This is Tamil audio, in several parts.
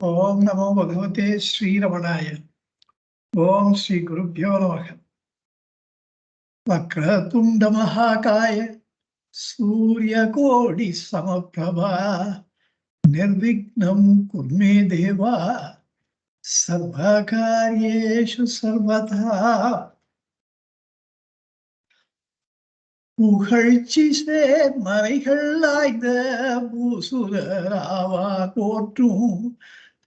ஓம் நமோ பகவதே ஸ்ரீரமணாய. ஓம் ஸ்ரீ குருப்யோ நமக. வக்ரதுண்ட மகாகாய சூரியகோடி சமப்ரபா நிர்விக்னம் குர்மே தேவா சர்வகாரியேஷு சர்வதா. புகழ்ச்சி சேர் மறைகள் ஆய்ந்த பூசுராவா போற்றும்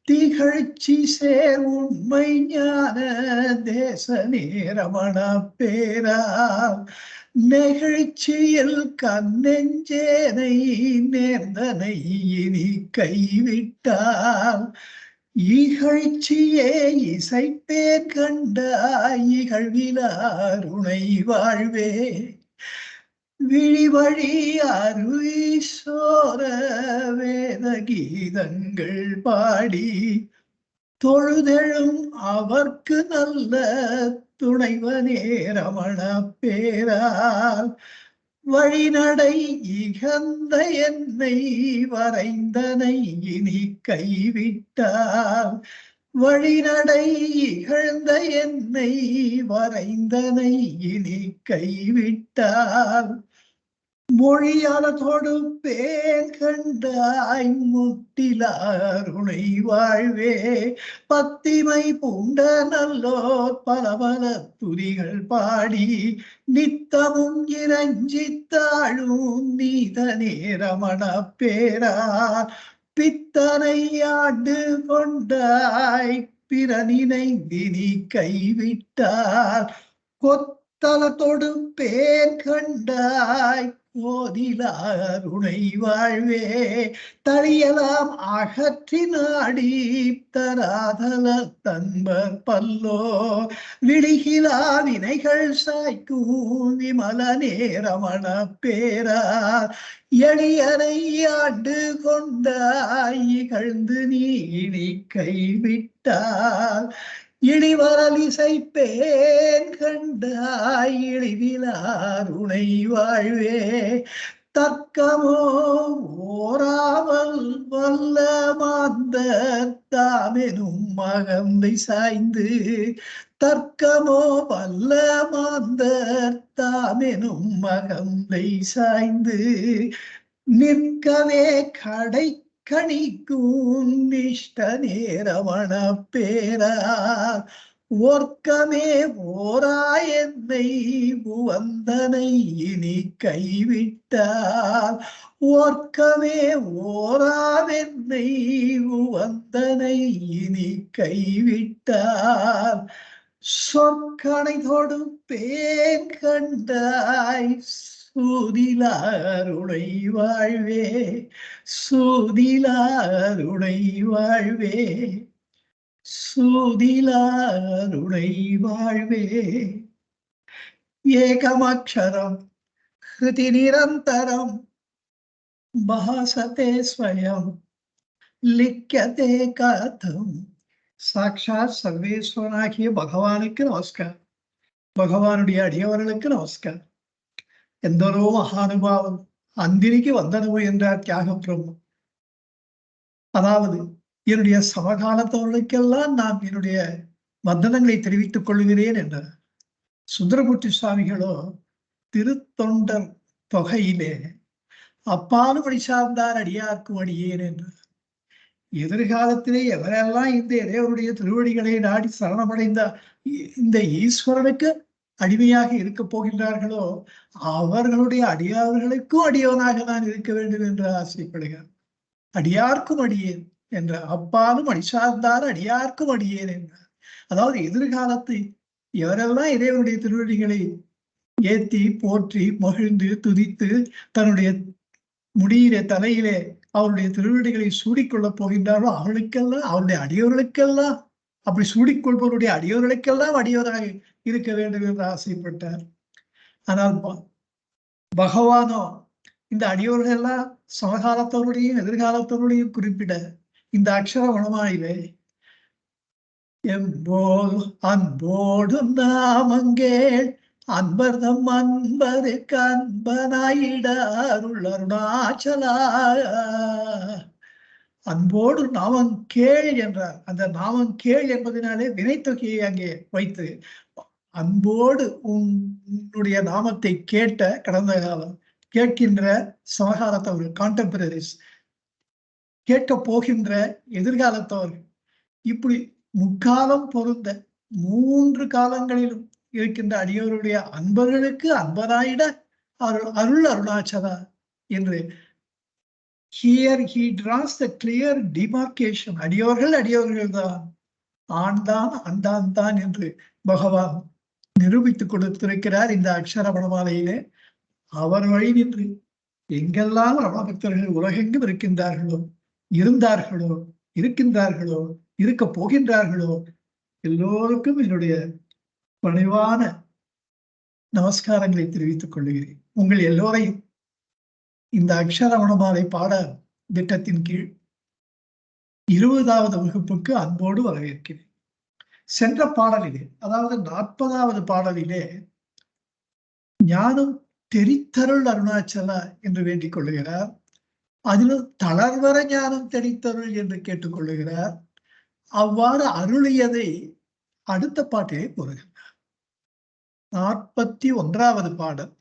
திகழ்ச்சி சேர் உண்மை ஞான தேச நேரமண பேரா நெகிழ்ச்சியில் கண்ணெஞ்சேனை நேர்ந்தனை இனி கைவிட்டால் இகழ்ச்சியே இசைப்பேன் கண்டாய் இகழ்விலாருணை வாழ்வே விழிவழி அருவீசோர வேத கீதங்கள் பாடி தொழுதெழும் அவர்க்கு நல்ல துணைவனே ரமண பேரால் வழிநடை இகந்த என்னை வரைந்தனை இனி கைவிட்டால் வழிநடை இகழ்ந்த என்னை வரைந்தனை இனி கைவிட்டால் மொழியால தொடுப்பேன் கண்டாய் முட்டிலாருணை வாழ்வே பத்திமை பூண்ட நல்லோர் பல பல துதிகள் பாடி நித்தமும் இறைஞ்சித்தாழும் நீதனே ரமண பேரா பித்தனை ஆண்டு கொண்டாய் பிறனினை தினி கைவிட்டார் கொத்தலத்தொடு பேர் கண்டாய் கோதிலாருணை வாழ்வே தழியலாம் அகற்றி நாடி தராதல தன்பர் பல்லோ விழிகிலா வினைகள் சாய்க்கும் விமலனே ரமண பேரா எளியனை ஆண்டு கொண்டாய் இகழ்ந்து நீ இனி கைவிட்டால் இழிவரல் இசைப்பேன் கண்டாய் இழிவிலாருணை வாழ்வே தர்க்கமோ ஓராவல் வல்ல மாந்த தாமெனும் மகந்தை சாய்ந்து தர்க்கமோ வல்ல மாந்த தாமெனும் மகந்தை சாய்ந்து நிற்கவே கடை கணிக்கும் நிஷ்ட நேரமண பேரா ஒர்க்கமே ஓராயன்னை புவந்தனை இனி கைவிட்டார் ஒர்க்கமே ஓராவென்னை புவந்தனை இனி கைவிட்டார் சொற்கனை தொடுப்பேன் கண்டாய் சூதிலாருணை வாழ்வே சூதிலாருணை வாழ்வே சூதிலாருணை வாழ்வே ஏகமக்ஷரம் ஹிருதி நிரந்தரம் பாசதே ஸ்வயம் லிக்யதே கதம். சாட்சாத் சர்வேஸ்வரனாகிய பகவானுக்கு நமஸ்கார். பகவானுடைய அடியவர்களுக்கு நமஸ்கார். எந்தரோ மகானுபாவன் அந்திரிக்கு வந்தனவு என்றார் தியாக பிரம்மம். அதாவது என்னுடைய சமகாலத்தவர்களுக்கெல்லாம் நான் என்னுடைய வந்தனங்களை தெரிவித்துக் கொள்கிறேன் என்றார். சுந்தரமூர்த்தி சுவாமிகளோ திருத்தொண்டர் தொகையிலே அப்பாலும் வழி சார்ந்தார் அடியார்க்கும் அடியேன் என்றார். எதிர்காலத்திலே எவரெல்லாம் இந்த இறைவருடைய திருவடிகளை நாடி சரணமடைந்த இந்த ஈஸ்வரனுக்கு அடிமையாக இருக்க போகின்றார்களோ அவர்களுடைய அடியார்களுக்கும் அடியவனாக நான் இருக்க வேண்டும் என்று ஆசைப்படுகிறார். அடியார்க்கும் அடியேன் என்ற அப்பாலும் அடி சார்ந்தார் அடியார்க்கும் அடியேன் என்றார். அதாவது எதிர்காலத்தை எவரெல்லாம் இறைவனுடைய திருவடிகளை ஏத்தி போற்றி மகிழ்ந்து துதித்து தன்னுடைய முடியிலே தலையிலே அவருடைய திருவடிகளை சூடிக்கொள்ளப் போகின்றார்களோ அவர்களுக்கெல்லாம் அவருடைய அடியவர்களுக்கெல்லாம் அப்படி சூடிக்கொள்பவருடைய அடியவர்களுக்கெல்லாம் அடியவராக இருக்க வேண்டும் என்று ஆசைப்பட்டார். ஆனால் பகவானோ இந்த அடியவர்கள் எல்லாம் சமகாலத்தவருடையும் எதிர்காலத்தவருடையும் குறிப்பிட இந்த அக்ஷர வனமாயிலே எம்போது அன்போடு நாமங்கேள் அன்பர்தம் அன்பருக்கு அன்பனாயிட அருள் அருணாச்சலா அன்போடு நாமம் கேள் என்றார். அந்த நாமம் கேள் என்பதனாலே வினைத்தொகையை அங்கே வைத்து அன்போடு உன்னுடைய நாமத்தை கேட்ட கடந்த காலம், கேட்கின்ற சமகாலத்தவர்கள், கான்டெம்பரரிஸ், கேட்க போகின்ற எதிர்காலத்தவர்கள், இப்படி முக்காலம் பொருந்த 3 காலங்களிலும் இருக்கின்ற அடியோருடைய அன்பர்களுக்கு அன்பராயிட அருள் அருணாச்சலா என்று here he draws the clear demarcation. அடியோர்கள் தான், ஆண்டான் அண்டான் தான் என்று பகவான் நிரூபித்துக் கொடுத்திருக்கிறார் இந்த அக்ஷர வனமாலையிலே. அவர் வழி நின்று எங்கெல்லாம் ரமண பக்தர்கள் உலகெங்கும் இருந்தார்களோ, இருக்கின்றார்களோ, இருக்க போகின்றார்களோ, எல்லோருக்கும் என்னுடைய பணிவான நமஸ்காரங்களை தெரிவித்துக் கொள்கிறேன். உங்கள் எல்லோரையும் இந்த அக்ஷர வனமாலை பாட திட்டத்தின் கீழ் 20வது வகுப்புக்கு அன்போடு வரவேற்கிறேன். சென்ற பாடலிலே, அதாவது 40வது பாடலிலே, ஞானம் தெரித்தருள் அருணாச்சலா என்று வேண்டிக் கொள்ளுகிறார். அதிலும் தளர்வர ஞானம் தெரித்தருள் என்று கேட்டுக்கொள்ளுகிறார். அவ்வாறு அருளியதை அடுத்த பாட்டிலே கூறுகிறார். 41வது பாடல்.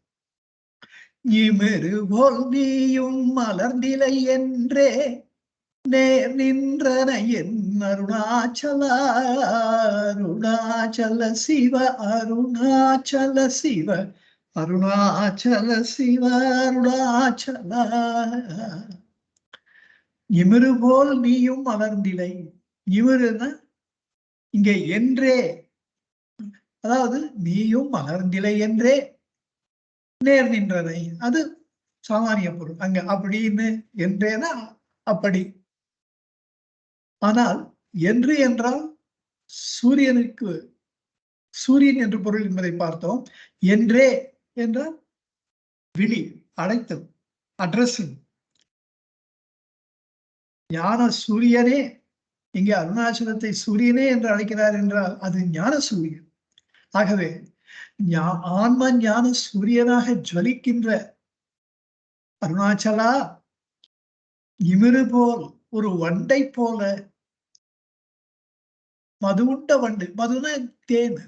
இமிரு போல் நீயும் மலர்ந்திலை என்றே நேர் நின்றன என் அருணாச்சல அருணாச்சல சிவ அருணாச்சல சிவ அருணாச்சல சிவ அருணாச்சல. இமிரு போல் நீயும் மலர்ந்திலை. இமிருன்னா இங்கே என்றே, அதாவது நீயும் மலர்ந்திலை என்றே நேர் நின்றனை, அது சாமானிய பொருள். அங்க அப்படின்னு என்றேனா அப்படி. ஆனால் என்று என்றால் சூரியனுக்கு சூரியன் என்று பொருள் என்பதை பார்த்தோம். என்றே என்றால் விழி, அழைத்தல், அட்ரஸிங். ஞான சூரியனே, இங்கே அருணாச்சலத்தை சூரியனே என்று அழைக்கிறார் என்றால் அது ஞான சூரியன். ஆகவே ஆன்ம ஞான சூரியனாக ஜொலிக்கின்ற அருணாச்சலா, இமிரு போல் ஒரு வண்டை போல, மது உண்ட வண்டு, மதுன தேன்,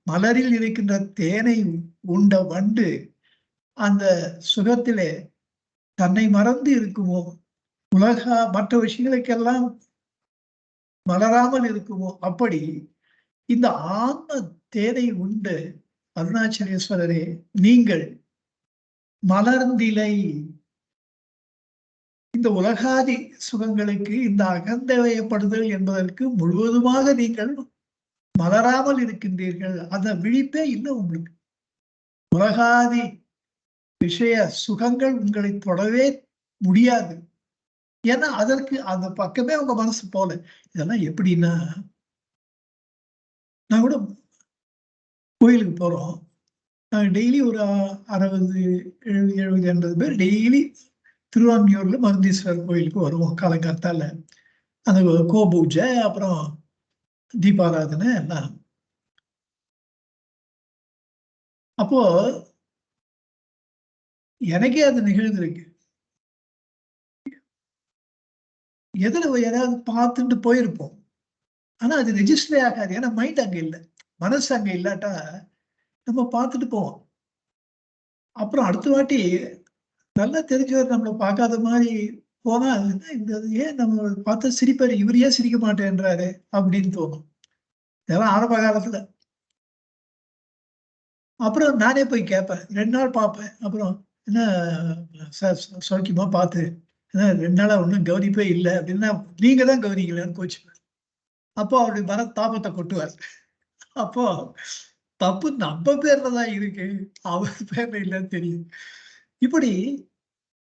மலரில் இருக்கின்ற தேனை உண்ட வண்டு அந்த சுகத்திலே தன்னை மறந்து இருக்குமோ, மற்ற விஷயங்களுக்கெல்லாம் மலராமல் இருக்குமோ, அப்படி இந்த ஆன்ம தேனை உண்டு அருணாச்சலேஸ்வரரே நீங்கள் மலர்ந்திலை. இந்த உலகாதி சுகங்களுக்கு, இந்த அகந்தவயப்படுதல் என்பதற்கு முழுவதுமாக நீங்கள் மலராமல் இருக்கின்றீர்கள். அந்த விழிப்பே இல்லை உங்களுக்கு. உலகாதி விஷய சுகங்கள் உங்களை தொடவே முடியாது. ஏன்னா அதற்கு அந்த பக்கமே உங்க மனசு போல. இதெல்லாம் எப்படின்னா, நான் கூட கோயிலுக்கு போறோம். நாங்க டெய்லி ஒரு 60, 70, 80 பேர் டெய்லி திருவான்மியூர்ல மருந்தீஸ்வரர் கோயிலுக்கு வருவோம். காலங்காத்தால அந்த கோபூஜை, அப்புறம் தீபாராதனை எல்லாம். அப்போ எனக்கே அது நிகழ்ந்திருக்கு. எதுல யாராவது பார்த்துட்டு போயிருப்போம், ஆனா அது ரெஜிஸ்டரே ஆகாது. ஏன்னா மைண்ட் அங்க இல்லை, மனசு அங்க இல்லாட்டா நம்ம பார்த்துட்டு போவோம். அப்புறம் அடுத்த வாட்டி நல்லா தெரிஞ்சவர் நம்மளை பார்க்காத மாதிரி போனா, இந்த ஏன் நம்ம பார்த்து சிரிப்பாரு, இவர் ஏன் சிரிக்க மாட்டேன்றாரு அப்படின்னு தோணும். இதெல்லாம் ஆரம்ப காலத்துல. அப்புறம் நானே போய் கேட்பேன், 2 நாள் பார்ப்பேன். அப்புறம் என்ன சௌக்கியமா பார்த்து, ஏன்னா 2 நாளா ஒன்றும் கவனிப்பே இல்லை அப்படின்னா, நீங்க தான் கவனிக்கலன்னு கோச்சுப்பார். அப்போ அவருடைய மன தாபத்தை கொட்டுவார். அப்போ தப்பு நம்ம பேர்ல தான் இருக்கு, அவர் பேர்ல இல்லைன்னு தெரியும். இப்படி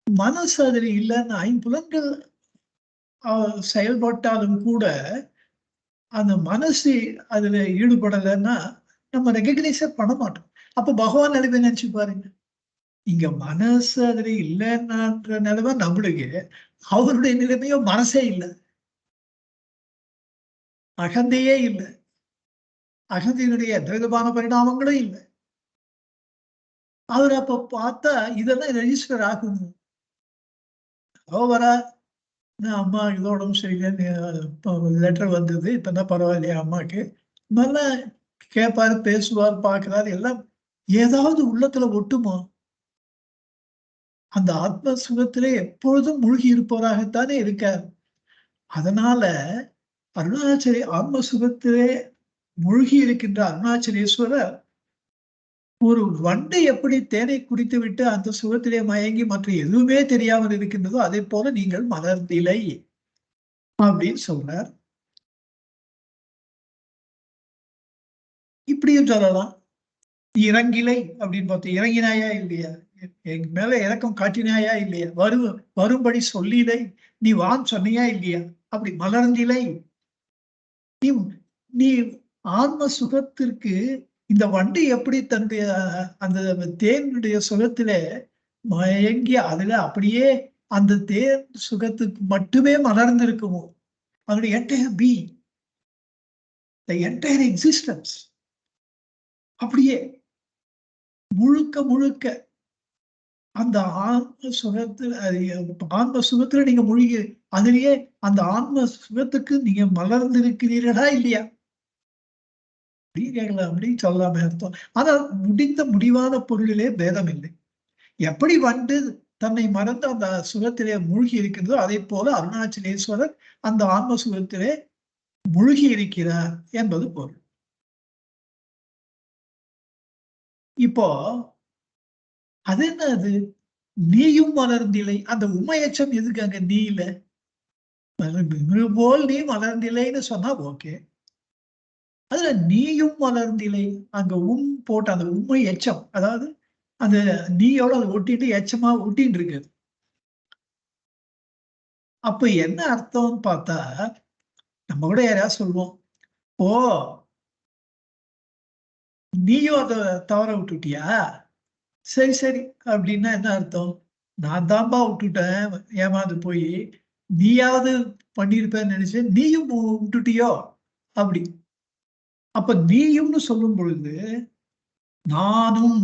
மனசு அதுல இல்லைன்னு ஐம்புலன்கள் செயல்பட்டாலும் கூட அந்த மனசு அதுல ஈடுபடலைன்னா நம்ம ரெகக்னைஸே பண்ண மாட்டோம். அப்ப பகவான் நிலைமை நினைச்சு பாருங்க. இங்க மனசு அதுல இல்லைன்ற நிலைமை நம்மளுக்கு, அவருடைய நிலைமையோ மனசே இல்லை, அகந்தையே இல்லை, அகந்தையினுடைய எந்த விதமான பரிணாமங்களும் இல்லை. அவர் அப்ப பார்த்தா இதெல்லாம் ரெஜிஸ்டர் ஆகும். ஓவரா அம்மா இதோ உடம்பு சரியில்லை, லெட்டர் வந்தது, இப்பதான் பரவாயில்லையா அம்மாக்கு? நல்லா கேட்பாரு, பேசுவார், பார்க்கிறார், எல்லாம் ஏதாவது உள்ளத்துல ஒட்டுமா? அந்த ஆத்ம சுகத்திலே எப்பொழுதும் மூழ்கி இருப்பவராகத்தானே இருக்கார். அதனால ஆத்ம சுகத்திலே மூழ்கி இருக்கின்ற அருணாச்சலேஸ்வரர் ஒரு வண்டு எப்படி தேனை குடித்து விட்டு அந்த சுகத்திலே மயங்கி மற்ற எதுவுமே தெரியாமல் இருக்கின்றதோ அதே போல நீங்கள் மலர்ந்திலை அப்படின்னு சொல்றார். இப்படியும் சொல்லலாம். இறங்கிலை அப்படின்னு பார்த்தோம். இறங்கினாயா இல்லையா? என் மேல இறக்கம் காட்டினாயா இல்லையா? வரும்படி சொல்லிலை, நீ வான்னு சொன்னியா இல்லையா? அப்படி மலர்ந்திலை. நீ நீ ஆன்ம சுகத்திற்கு இந்த வண்டு எப்படி தன்னுடைய அந்த தேனுடைய சுகத்திலே மயங்கி அதுல அப்படியே அந்த தேன் சுகத்துக்கு மட்டுமே மலர்ந்திருக்குமோ, அதனுடைய entire be, the entire existence அப்படியே முழுக்க முழுக்க அந்த ஆன்ம சுகத்துல நீங்க மூழ்கி அதிலேயே அந்த ஆன்ம சுகத்துக்கு நீங்க மலர்ந்திருக்கிறீர்களா இல்லையா அப்படின்னு கேட்கலாம், அப்படின்னு சொல்லலாமே அர்த்தம். ஆனால் முடிவான பொருளிலே பேதம் இல்லை. எப்படி வண்டு தன்னை மறந்து அந்த சுகத்திலே மூழ்கி இருக்கின்றதோ அதே போல அருணாச்சலேஸ்வரர் அந்த ஆன்ம சுகத்திலே மூழ்கி இருக்கிறார் என்பது பொருள். இப்போ அது என்ன? அது நீயும் மலர்ந்திலை, அந்த உமையச்சம் எதுக்கு அங்க நீ இல்ல? போல் நீ மலர்ந்திலைன்னு சொன்னா ஓகே. அதுல நீயும் மலர்ந்திலை, அங்க போட்ட அந்த உண்மை எச்சம், அதாவது அந்த நீயோட அதை ஒட்டிட்டு எச்சமா ஒட்டின்னு இருக்கு. அப்ப என்ன அர்த்தம்னு பார்த்தா, நம்ம கூட யாராவது சொல்லுவோம், ஓ நீயும் அதை தவற விட்டுட்டியா, சரி சரி அப்படின்னா என்ன அர்த்தம்? நான் தான்பா விட்டுட்டேன் ஏமாந்து போய், நீயாவது பண்ணிருப்பேன்னு நினைச்சேன், நீயும் விட்டுட்டியோ அப்படி. அப்ப நீயும்னு சொல்லும் பொழுது நானும்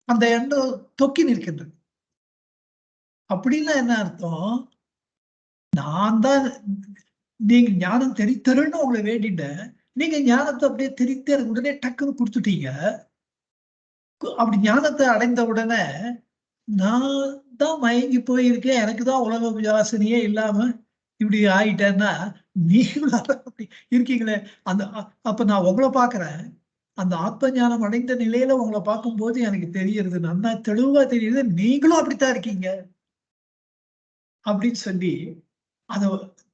அந்த எண்ணம் தொக்கி நிற்கின்றது. அப்படின்னா என்ன அர்த்தம்? நான் தான் நீங்க ஞானம் தெரித்தருன்னு உங்களை வேண்டிட்டேன், நீங்க ஞானத்தை அப்படியே தெரித்து எனக்கு உடனே டக்குன்னு கொடுத்துட்டீங்க. அப்படி ஞானத்தை அடைந்த உடனே நான் தான் மயங்கி போயிருக்கேன், எனக்கு தான் உலக வாசனையே இல்லாம இப்படி ஆயிட்டேன்னா, நீங்களும் அப்படி இருக்கீங்களே. அந்த அப்ப நான் உங்களை பார்க்கிறேன், அந்த ஆத்ம ஞானம் அடைந்த நிலையில உங்களை பார்க்கும்போது எனக்கு தெரியுது, நல்லா தெளிவா தெரியுது, நீங்களும் அப்படித்தான் இருக்கீங்க அப்படின்னு சொல்லி அத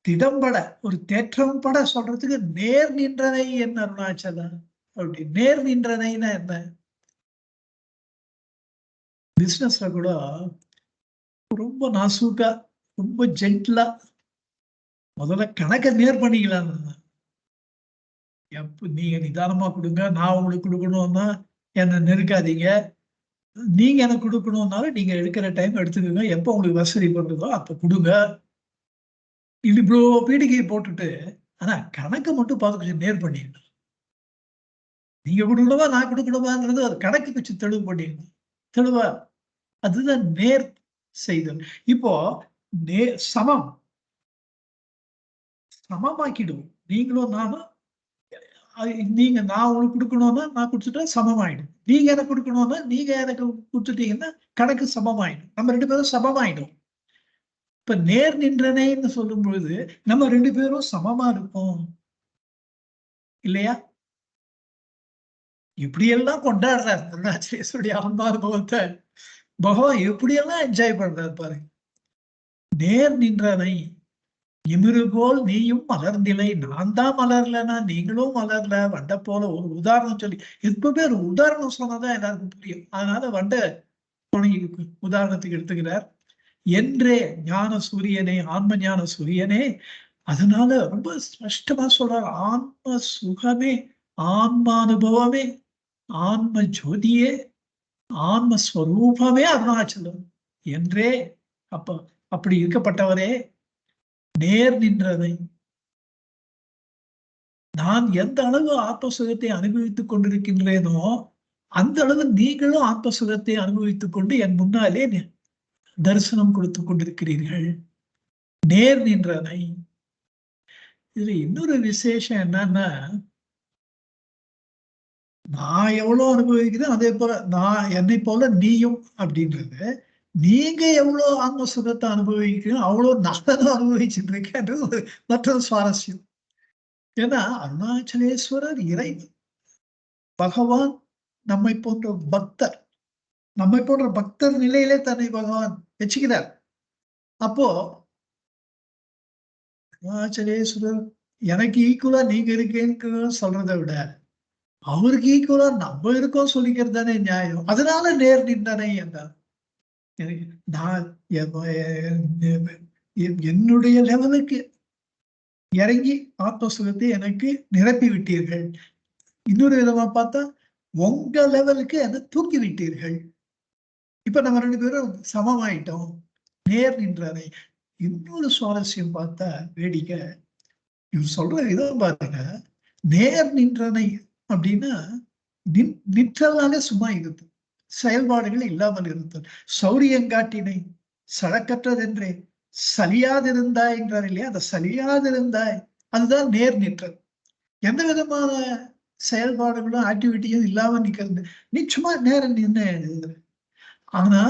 திடம்பட ஒரு தேற்றம் பட சொல்றதுக்கு நேர் நின்றனை என்ன அருணாச்சலம் அப்படி. நேர் நின்றனைன்னா என்ன? பிசினஸ்ல கூட ரொம்ப நாசூக்கா, ரொம்ப ஜென்டிலா முதல்ல கணக்க நேர் பண்ணிக்கலாம். நீங்க நிதானமா கொடுங்க, நான் உங்களுக்கு கொடுக்கணும்னா என்ன நெருக்காதீங்க, நீங்க எனக்கு கொடுக்கணும்னாலும் நீங்க எடுக்கிற டைம் எடுத்துக்கோங்க, எப்ப உங்களுக்கு வசதி பண்றதோ அப்ப கொடுங்க. இது இவ்வளோ பீடிகை போட்டுட்டு, ஆனா கணக்கு மட்டும் பார்த்து கொஞ்சம் நேர் பண்ணிடணும். நீங்க கொடுக்கணுமா நான் கொடுக்கணுமாங்கிறது ஒரு கணக்கு வச்சு தெளிவு பண்ணிடணும். தெளிவா அதுதான் நேர் செய்தல். இப்போ சமம் சமமாக்கிடுவோம். நீங்களும் நானும், நீங்க நான் உங்களுக்கு கொடுக்கணும்னா நான் கொடுத்துட்டா சமமாயிடும். நீங்க எனக்கு கொடுக்கணும்னா நீங்க எனக்கு கொடுத்துட்டீங்கன்னா கணக்கு சமமாயிடும். நம்ம 2 பேரும் சமமாயிடும். இப்ப நேர் நின்றனேன்னு சொல்லும் பொழுது நம்ம 2 பேரும் சமமா இருப்போம் இல்லையா? இப்படியெல்லாம் கொண்டாடுறாரு அருணாச்சலேஸ்வருடைய ஆன்மானுபவத்தை பகவான் எப்படியெல்லாம் என்ஜாய் பண்றாரு பாருங்க. நேர் நின்றனை இமிரு போல் நீயும் மலர்ந்திலை, நான் தான் மலர்லன்னா நீங்களும் மலர்ல, வண்ட போல ஒரு உதாரணம் சொல்லி எப்பவுமே ஒரு உதாரணம் சொன்னாதான் எல்லாருக்கும் புரியும். அதனால வண்ட உதாரணத்துக்கு எடுத்துக்கிறார். என்றே ஞான சூரியனே, ஆன்ம ஞான சூரியனே, அதனால ரொம்ப ஸ்பஷ்டமா சொல்றார், ஆன்ம சுகமே, ஆன்மானுபவமே, ஆன்ம ஜோதியே, ஆன்மஸ்வரூபமே அருணாச்சலம் என்றே. அப்படி இருக்கப்பட்டவரே, நேர் நின்றதை நான் எந்த அளவு ஆத்ம சுகத்தை அனுபவித்துக் கொண்டிருக்கின்றேனோ அந்த அளவு நீங்களும் ஆத்ம சுகத்தை அனுபவித்துக் கொண்டு என் முன்னாலே தரிசனம் கொடுத்துக் கொண்டிருக்கிறீர்கள். நேர் நின்றனை. இதுல இன்னொரு விசேஷம் என்னன்னா, நான் எவ்வளவு அனுபவிக்கிறேன் அதே போல நான் என்னை போல நீயும் அப்படின்றது, நீங்க எவ்வளவு ஆன்ம சுகத்தை அனுபவிக்கிறீங்க அவ்வளவு நானும் அனுபவிச்சுட்டு இருக்கேன்றது மற்றொரு சுவாரஸ்யம். ஏன்னா அருணாச்சலேஸ்வரர் இறைவன், பகவான் நம்மை போன்ற பக்தர், நம்மை போன்ற பக்தர் நிலையிலே தன்னை பகவான் வச்சுக்கிறார். அப்போ அருணாச்சலேஸ்வரர் எனக்கு ஈக்குவலா நீங்க இருக்கேன்னு சொல்றதை விட அவருக்கு ஈக்குவலா நம்ம இருக்கோம் சொல்லிக்கிறது தானே நியாயம். அதனால நேர் நின்றனை என்றார். நான் என்னுடைய லெவலுக்கு இறங்கி ஆத்ம சுகத்தை எனக்கு நிரப்பி விட்டீர்கள். இன்னொரு விதமா பார்த்தா உங்க லெவலுக்கு அதை தூக்கி விட்டீர்கள். இப்ப நம்ம 2 பேரும் சமமாயிட்டோம். நேர் நின்றனை. இன்னொரு சுவாரஸ்யம் பார்த்தா வேடிக்கை, இவர் சொல்ற விதம் பாருங்க. நேர் நின்றனை அப்படின்னா நிற்றலாலே சும்மா இருத்தல், செயல்பாடுகள் இல்லாமல் இருத்தல். சௌரியங்காட்டினை சழக்கற்றதென்றே சலியாதிருந்தாய் என்றார் இல்லையா, அந்த சலியாதிருந்தாய் அதுதான் நேர் நிற்றல். எந்த விதமான செயல்பாடுகளும் ஆக்டிவிட்டியும் இல்லாம நிக்கிறது நிச்சயமா நேரம் நின்று எழுதுற. ஆனா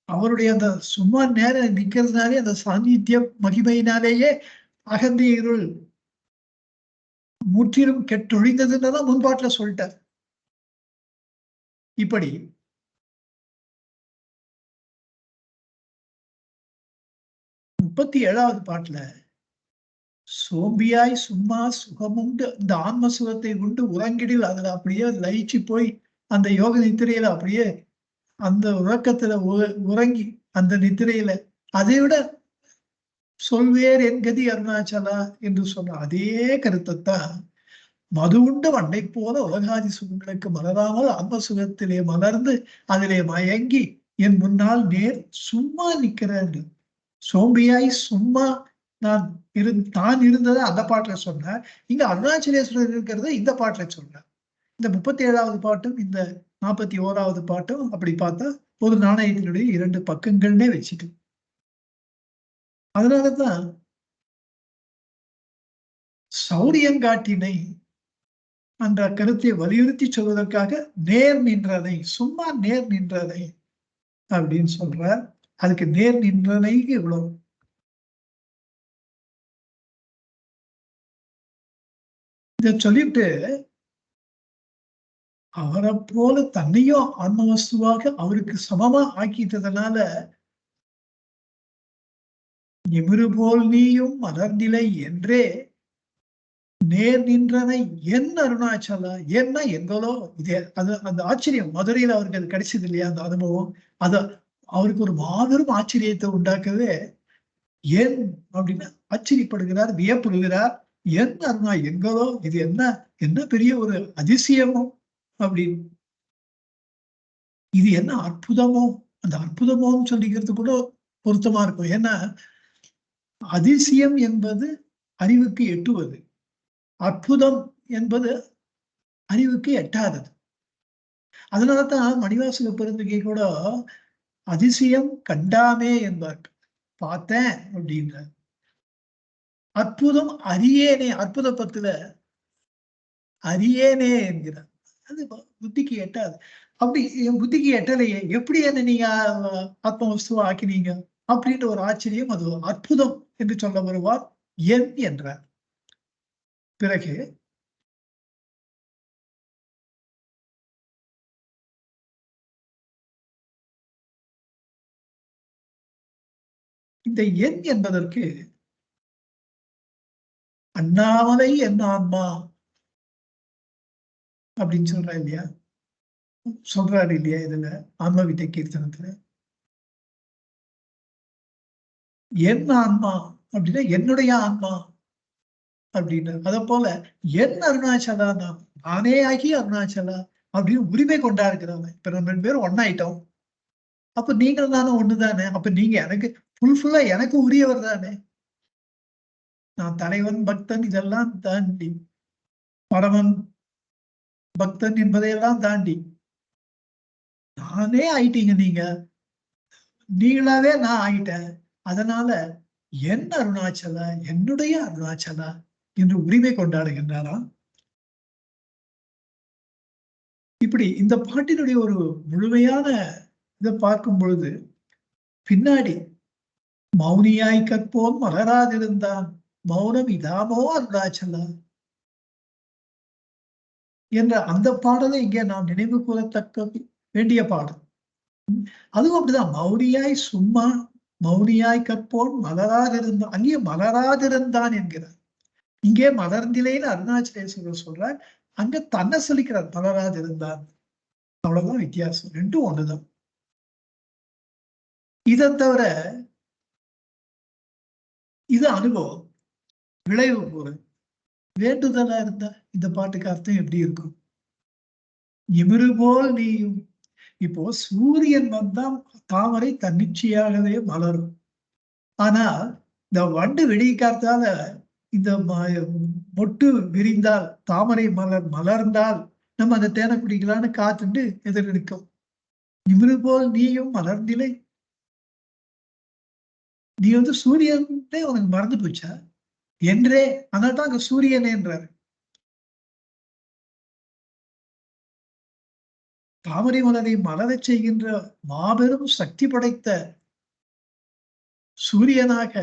அவருடைய அந்த சும்மா நேரம் நிக்கிறதுனாலே அந்த சாநித்திய மகிமையினாலேயே அகந்தி இருள் முற்றிலும் கெட்டொழிந்ததுன்னு முன்பாட்டுல சொல்லிட்டார். இப்படி 37வது பாட்டுல சோம்பியாய் சும்மா சுகமுண்டு இந்த ஆன்ம சுகத்தை உண்டு உறங்கிடில் அதுல அப்படியே லயிச்சு போய் அந்த யோக நித்திரையில அப்படியே அந்த உறக்கத்துல உறங்கி அந்த நித்திரையில அதை விட சொல்வேர் என் கதி அருணாச்சலா என்று சொன்ன அதே கருத்தைத்தான் மது உண்ட வண்டை போல உலகாதி சுகங்களுக்கு மலராமல் ஆன்ம சுகத்திலே மலர்ந்து அதிலே மயங்கி என் முன்னால் நேர் சும்மா நிக்கிறேன். சோம்பியாய் சும்மா நான் தான் இருந்ததை அந்த பாட்டுல சொன்னார். இங்க அருணாச்சலேஸ்வரர் இருக்கிறத இந்த பாட்டுல சொன்னார். இந்த 37வது பாட்டும் இந்த 41வது பாட்டும் அப்படி பார்த்தா ஒரு நாணயத்தினுடைய 2 பக்கங்கள்னே வச்சுட்டு, அதனாலதான் சௌரியங்காட்டினை என்ற கருத்தை வலியுறுத்தி சொல்வதற்காக நேர் நின்றனை, சும்மா நேர் நின்றனை அப்படின்னு சொல்றார். அதுக்கு நேர் நின்றனைக்கு இவ்வளவு. இத சொல்லிட்டு அவரை போல தன்னையும் ஆன்ம வஸ்துவாக அவருக்கு சமமா ஆக்கிட்டதுனால நிமிரு போல் நீயும் மலர்நிலை என்றே நேர் நின்றனை என் அருணாச்சலா. ஏன்னா எங்களோ இதே அது அந்த ஆச்சரியம் மதுரையில அவருக்கு அது கிடைச்சது இல்லையா அந்த அனுபவம். அத அவருக்கு ஒரு மாபெரும் ஆச்சரியத்தை உண்டாக்கவே ஏன் அப்படின்னு ஆச்சரியப்படுகிறார், வியப்படுகிறார். என் அருணா எங்களோ இது என்ன என்ன பெரிய ஒரு அதிசயமோ அப்படின்னு, இது என்ன அற்புதமோ, அந்த அற்புதமோன்னு சொல்லிக்கிறது கூட பொருத்தமா இருக்கும். ஏன்னா அதிசயம் என்பது அறிவுக்கு எட்டுவது, அற்புதம் என்பது அறிவுக்கு எட்டாதது. அதனாலதான் மணிவாசக பெருந்தகை கூட அதிசயம் கண்டாமே என்பார், பார்த்தேன் அப்படின்ற. அற்புதம் அறியேனே, அற்புத பத்துல அறியேனே என்கிறார். அது புத்திக்கு எட்டாது. அப்படி என் புத்திக்கு எட்டலையே எப்படி என்ன நீங்க ஆத்ம வஸ்துவா ஆக்கினீங்க அப்படின்ற ஒரு ஆச்சரியம், அது அற்புதம் என்று சொல்ல வருவார் என் என்றார். பிறகு இந்த என் என்பதற்கு அண்ணாமலை என் ஆன்மா அப்படின்னு சொல்றா இல்லையா, சொல்றாரு இல்லையா இதுல ஆன்ம வித்தை கீர்த்தனத்துல. என் ஆன்மா அப்படின்னா என்னுடைய ஆன்மா அப்படின்னு. அத போல என் அருணாச்சலா தான் நானே ஆகி அருணாச்சலா அப்படின்னு உரிமை கொண்டா இருக்கிறாங்க. இப்ப நம்ம 2 பேரும் ஒன்னாயிட்டோம். அப்ப நீங்கள் தானே ஒண்ணுதானே, அப்ப நீங்க எனக்கு ஃபுல்லா எனக்கு உரியவர் தானே. நான் தலைவன் பக்தன் இதெல்லாம் தாண்டி, பரமன் பக்தன் என்பதையெல்லாம் தாண்டி நானே ஆயிட்டீங்க. நீங்க நீங்களாவே நான் ஆயிட்டேன். அதனால என் அருணாச்சலா, என்னுடைய அருணாச்சலா என்று உரிமை கொண்டாடுகின்றாராம். இப்படி இந்த பாட்டினுடைய ஒரு முழுமையான இதை பார்க்கும் பொழுது பின்னாடி மௌனியாய் கற்போன் மலராதிருந்தான் மௌனம் இதாமோ அருணாச்சலா என்ற அந்த பாடலை இங்கே நாம் நினைவு கூறத்தக்க வேண்டிய பாடல். அதுவும் அப்படிதான், மௌனியாய் சும்மா மௌனியாய் கற்போன் மலராதிருந்தான், அங்கே மலராதிருந்தான் என்கிறார். இங்கே மலர்ந்திலேன்னு அருணாச்சலேஸ்வரர் சொல்றார், அங்க தன்னை சொல்லிக்கிறார் மலராதிருந்தான். அவ்வளவுதான் வித்தியாசம், ரெண்டும் ஒண்ணுதான். இதை தவிர இது அனுபவம், விளைவு கூறு. வேண்டுதலா இருந்தா இந்த பாட்டுக்கு அர்த்தம் எப்படி இருக்கும்? நிமிரு போல் நீயும். இப்போ சூரியன் வந்தா தாமரை தன்னிச்சையாகவே மலரும். ஆனா இந்த வண்டு வெடிக்காத்தால இந்த மொட்டு விரிந்தால், தாமரை மலர் மலர்ந்தால் நம்ம அந்த தேனை குடிக்கலான்னு காத்துட்டு எதிர் நிற்கும். நிமிரு போல் நீயும் மலர்ந்திலை. நீ சூரியனே உனக்கு மறந்து போச்சா என்றே, அதனால்தான் அங்க சூரியனே என்றாரு. தாமரை மலரை மலரச் செய்கின்ற மாபெரும் சக்தி படைத்த சூரியனாக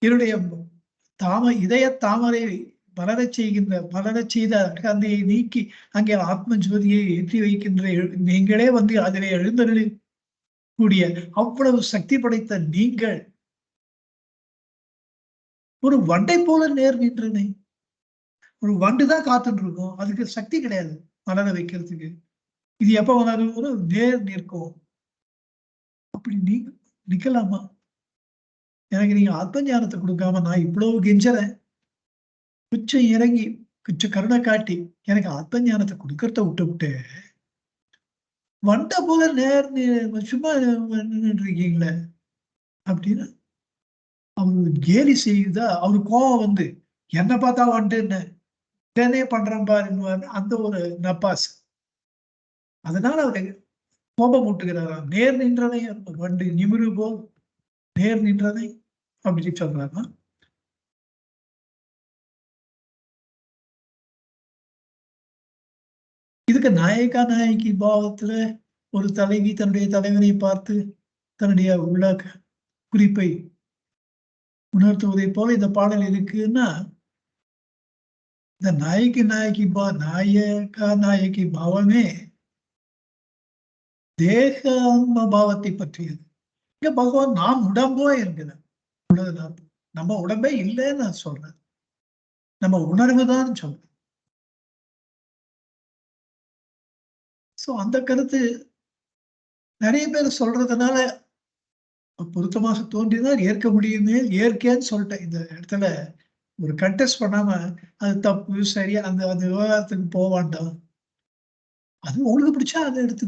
என்னுடைய இதய தாமரை மலரச் செய்கின்ற, மலரச் செய்த அகந்தையை நீக்கி அங்கே ஆத்ம ஜோதியை ஏற்றி வைக்கின்ற நீங்களே அதிலே எழுந்தருளி கூடிய அவ்வளவு சக்தி படைத்த நீங்கள் ஒரு வண்டை போல நேர் நின்றனை. ஒரு வண்டுதான் காத்துட்டு இருக்கும், அதுக்கு சக்தி கிடையாது மலர வைக்கிறதுக்கு. இது எப்ப வளரும்? நேர் நிற்கும். அப்படி நீங்க நிக்கலாமா? எனக்கு நீங்க ஆத்ம ஞானத்தை கொடுக்காம நான் இவ்வளவு கெஞ்சறேன், குச்சம் இறங்கி குச்ச கருணை காட்டி எனக்கு ஆத்ம ஞானத்தை கொடுக்கறத விட்டு வண்ட போல நேர் சும்மா நின்றுட்டு இருக்கீங்களே அப்படின்னு அவரு கேலி செய்யுதா. அவரு கோபம் என்ன பார்த்தா வந்துட்டு என்ன பண்றேன் பாருன்னு அந்த ஒரு நப்பாஸ். அதனால அவரு கோபம் ஊட்டுகிறாராம். நேர் நின்றதை வண்டு நிமிரு போல் நேர் நின்றதை அப்படின்னு சொல்றாருன்னா, இதுக்கு நாயக்கா நாயகி பாவத்துல ஒரு தலைவி தன்னுடைய தலைவனை பார்த்து தன்னுடைய உள்ள குறிப்பை உணர்த்துவதை போல இந்த பாடல் இருக்குன்னா, இந்த நாயகி பாவமே தேக ஆன்ம பாவத்தை பற்றியது. இங்க பகவான் நாம் உடம்போ என்கிறார். நம்ம உடம்பே இல்லைன்னு நான் சொல்றேன், நம்ம உணர்வுதான் சொல்றேன். சோ அந்த கருத்து நிறைய பேர் சொல்றதுனால பொருத்தமாக தோன்றினால் ஏற்க முடியுமே, ஏற்கேன்னு சொல்லிட்டேன். இந்த இடத்துல ஒரு கண்டெஸ்ட் பண்ணாம அது தப்பு சரியா அந்த அந்த விவகாரத்துக்கு போக வேண்டாம். அது உங்களுக்கு பிடிச்சா அதை எடுத்து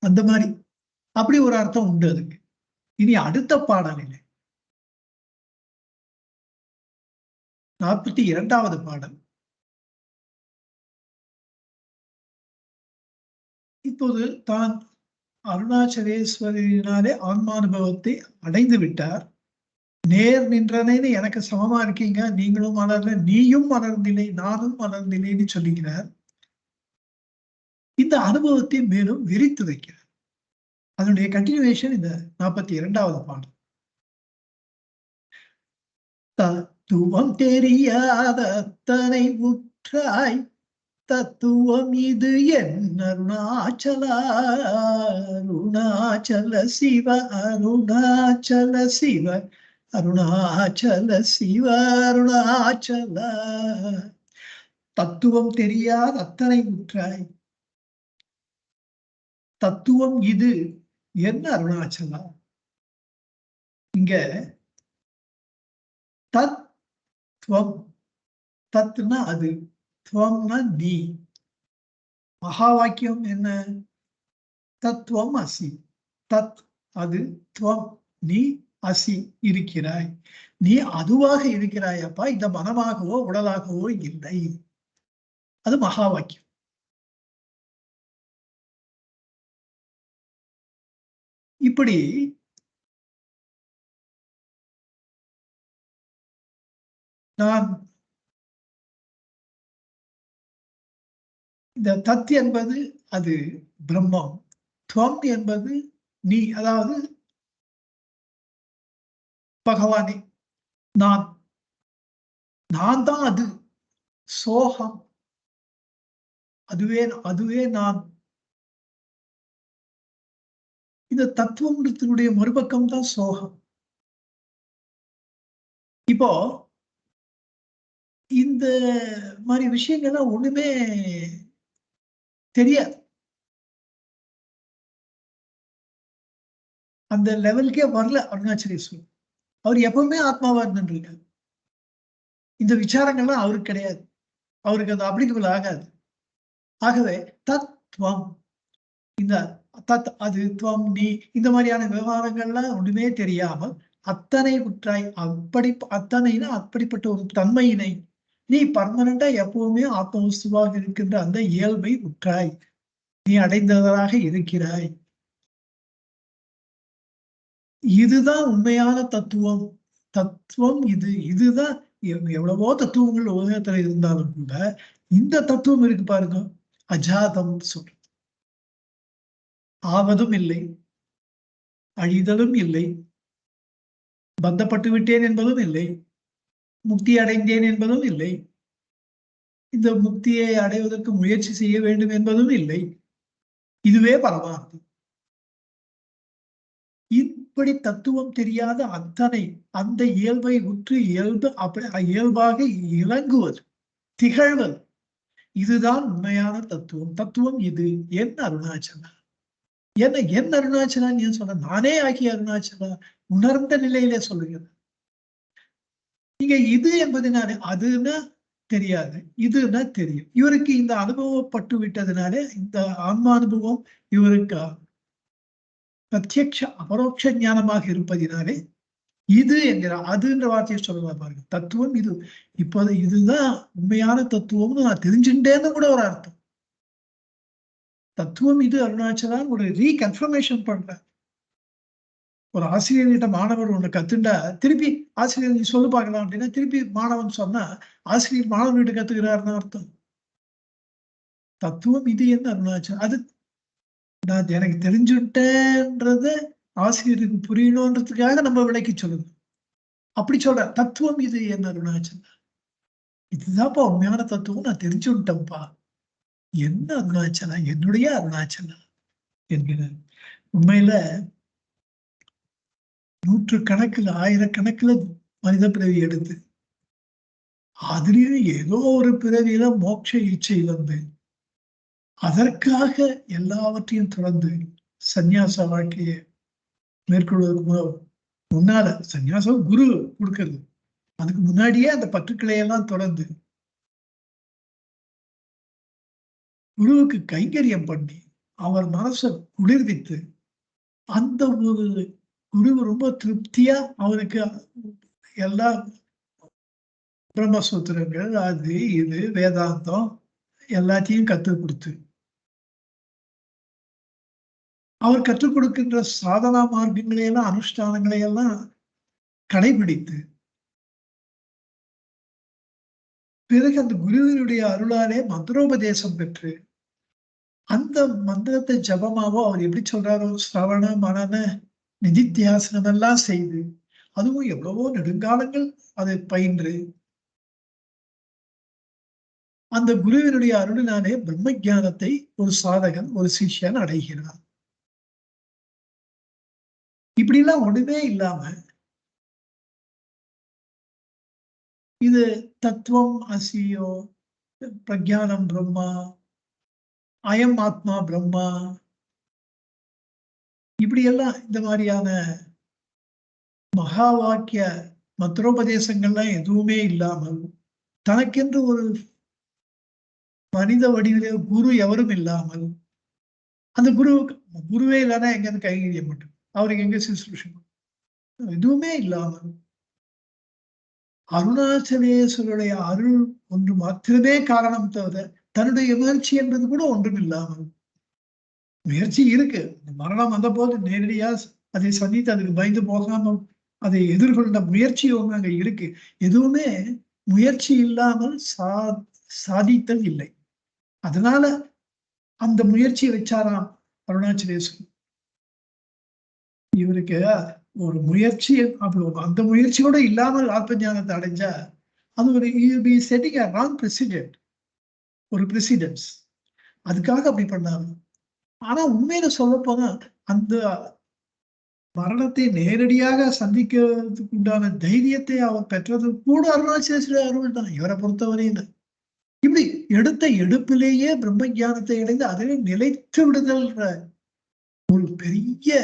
அந்த மாதிரி அப்படி ஒரு அர்த்தம் உண்டு அதுக்கு. இனி அடுத்த பாடலில் 42வது பாடல். இப்போது தான் அருணாச்சலேஸ்வரியினாலே ஆன்மானுபவத்தை அடைந்து விட்டார். நேர் நின்றனேன்னு எனக்கு சமமா இருக்கீங்க, நீங்களும் மலர்ல, நீயும் மலர்ந்தில்லை நானும் மலர்ந்தில்லைன்னு சொல்லிக்கிறார். இந்த அனுபவத்தை மேலும் விரித்து வைக்கிறார். அதனுடைய கண்டினியூவேஷன் இந்த 42வது பாடல். தத்துவம் தெரியாத அத்தனை உற்றாய் தத்துவம் இது என் அருணாச்சலா, அருணாச்சல சிவ அருணாச்சல சிவ அருணாச்சல சிவ அருணாச்சல. தத்துவம் தெரியாத அத்தனை உற்றாய், தத்துவம் இது என்ன அருணாச்சலா. இங்க தத்துவம், தத்துனா அது, துவம்னா நீ. மகா வாக்கியம் என்ன? தத்துவம் அசி. தத் அது, துவம் நீ, அசி இருக்கிறாய். நீ அதுவாக இருக்கிறாயப்பா, இந்த மனமாகவோ உடலாகவோ இல்லை. அது மகா வாக்கியம். இப்படி நான் இந்த தத் என்பது அது பிரம்மம், துவம் என்பது நீ, அதாவது பகவானே. நான் நான் தான் அது, சோகம், அதுவே அதுவே நான். இந்த தத்துவத்தினுடைய மறுபக்கம் தான் சோகம். இப்போ இந்த மாதிரி விஷயங்கள்லாம் ஒண்ணுமே தெரியாது. அந்த லெவலுக்கே வரல அருணாச்சலேஸ்வரர். அவர் எப்பவுமே ஆத்மாவா இருந்துருக்காரு. இந்த விசாரங்கள்லாம் அவருக்கு கிடையாது. அவருக்கு அது அப்ளிகபிள் ஆகாது. ஆகவே தத்துவம், இந்த தத், அது, துவம், நீ, இந்த மாதிரியான விவகாரங்கள்லாம் ஒண்ணுமே தெரியாமல் அத்தனை உற்றாய், அப்படி அத்தனைனா அப்படிப்பட்ட ஒரு தன்மையினை நீ பர்மனண்டா எப்பவுமே ஆத்மவஸ்துவாக இருக்கின்ற அந்த இயல்பை உற்றாய், நீ அடைந்தவராக இருக்கிறாய். இதுதான் உண்மையான தத்துவம். தத்துவம் இது. இதுதான் எவ்வளவோ தத்துவங்கள் உலகத்துல இருந்தாலும் கூட இந்த தத்துவம் இருக்கு பாருங்க, அஜாதம் சொல்ற. ஆவதும் இல்லை, அழிதலும் இல்லை, பந்தப்பட்டு விட்டேன் என்பதும் இல்லை, முக்தி அடைந்தேன் என்பதும் இல்லை, இந்த முக்தியை அடைவதற்கு முயற்சி செய்ய வேண்டும் என்பதும் இல்லை. இதுவே பரமார்த்தம். இப்படி தத்துவம் தெரியாத அத்தனை அந்த இயல்பை உற்று இயல்பாக இறங்குவது, திகழ்வது, இதுதான் உண்மையான தத்துவம். தத்துவம் இது. என் அருணாச்சலா, என் அருணாச்சலான்னு ஏன் சொல்ற? நானே ஆகிய அருணாச்சலா உணர்ந்த நிலையிலே சொல்லுகிறது. நீங்க இது என்பதனாலே அதுன்னா தெரியாது, இதுன்னா தெரியும். இவருக்கு இந்த அனுபவப்பட்டு விட்டதுனாலே, இந்த ஆன்ம அனுபவம் இவருக்கு பிரத்யக்ஷ அபரோக்ஷ ஞானமாக இருப்பதினாலே இது என்கிறார். அதுன்ற வார்த்தையை சொல்லலாம் பாருங்க. தத்துவம் இது. இப்போது இதுதான் உண்மையான தத்துவம்னு நான் தெரிஞ்சுட்டேன்னு கூட ஒரு அர்த்தம். தத்துவம் இது அருணாச்சலா ஒரு ரீகன்ஃபர்மேஷன் பண்ற. ஒரு ஆசிரியர்கிட்ட மாணவர் ஒண்ணு கத்துண்டா திருப்பி ஆசிரியர் நீ சொல்லு பார்க்கலாம் அப்படின்னா திருப்பி மாணவன் சொன்னா ஆசிரியர் மாணவர்கிட்ட கத்துக்கிறாருன்னு அர்த்தம். தத்துவம் இது என்ன அருணாச்சலம், அது நான் எனக்கு தெரிஞ்சுட்டேன்றத ஆசிரியருக்கு புரியணுன்றதுக்காக நம்ம விளக்கி சொல்லணும். அப்படி சொல்ற தத்துவம் இது என்ன அருணாச்சலம், இதுதான்ப்பா உண்மையான தத்துவம், நான் தெரிஞ்சுட்டேன்ப்பா. என்ன அருணாச்சலம், என்னுடைய அருணாச்சலம் என்கிறார். உண்மையில நூற்றுக்கணக்கில் ஆயிரக்கணக்கில் மனித பிறவி எடுத்து அதுலயும் ஏதோ ஒரு பிறவியில மோட்ச இச்சை வந்து அதற்காக எல்லாவற்றையும் தொடர்ந்து சந்நியாச வாழ்க்கையை மேற்கொள்வதற்கு முன்னால சந்நியாசம் குரு கொடுக்கிறது, அதுக்கு முன்னாடியே அந்த பற்றுக்களை எல்லாம் தொடர்ந்து குருவுக்கு கைங்கரியம் பண்ணி அவர் மனசை குளிர்வித்து அந்த ஒரு குரு ரொம்ப திருப்தியா அவருக்கு எல்லா பிரம்மசூத்திரங்கள் அது இது வேதாந்தம் எல்லாத்தையும் கற்றுக் கொடுத்து அவர் கற்றுக் கொடுக்கின்ற சாதனா மார்க்கங்களை எல்லாம் அனுஷ்டானங்களை எல்லாம் கடைபிடித்து பிறகு அந்த குருவினுடைய அருளாலே மந்திரோபதேசம் பெற்று அந்த மந்திரத்தை ஜபமாவோ அவர் எப்படி சொல்றாரோ சிரவண மனன நிதித்தியாசனம் எல்லாம் செய்து அதுவும் எவ்வளவோ நெடுங்காலங்கள் அதை பயின்று அந்த குருவினுடைய அருளினாலே பிரம்ம ஞானத்தை ஒரு சாதகன் ஒரு சிஷ்யன் அடைகிறார். இப்படி எல்லாம் ஒண்ணுமே இல்லாம இது தத்துவம் அசியோ, பிரஜானம் பிரம்மா, அயம் ஆத்மா பிரம்மா, இப்படியெல்லாம் இந்த மாதிரியான மகா வாக்கிய மந்திரோபதேசங்கள்லாம் எதுவுமே இல்லாமல் தனக்கென்று ஒரு மனித வடிவிலே குரு எவரும் இல்லாமல் அந்த குருவே இல்லைன்னா எங்க இருந்து கைகரிய மாட்டோம், அவருக்கு எங்க சுசுரூஷம் எதுவுமே இல்லாமல் அருணாச்சலேஸ்வருடைய அருள் ஒன்று மாத்திரமே காரணம் தவிர தன்னுடைய முயற்சி என்பது கூட ஒன்றும் இல்லாமல், முயற்சி இருக்கு, மரணம் வந்த போது நேரடியா அதை சந்தித்து அதுக்கு பயந்து போகாம அதை எதிர்கொண்ட முயற்சி ஒன்று அங்க இருக்கு. எதுவுமே முயற்சி இல்லாமல் சாதித்தல் இல்லை. அதனால அந்த முயற்சியை வச்சாராம் அருணாச்சலேஸ்வரர். இவருக்கு ஒரு முயற்சி, அந்த முயற்சி கூட இல்லாமல் ஆத்ம ஞானத்தை அடைஞ்சா அது ஒரு செட்டிங் ராங் பிரசிடென்ட், ஒரு பிரசிடென்ஸ். அதுக்காக அப்படி பண்ணாரு. ஆனா உண்மையில சொல்ல போனா அந்த மரணத்தை நேரடியாக சந்திக்கிறதுக்கு உண்டான தைரியத்தை அவர் பெற்றது கூட அருணாச்சலேஸ்வரர் அருள் தான் இவரை பொறுத்தவரையில. இப்படி எடுத்த எடுப்பிலேயே பிரம்ம ஞானத்தை அடைந்து அதிலே நிலைத்து விடுதல் ஒரு பெரிய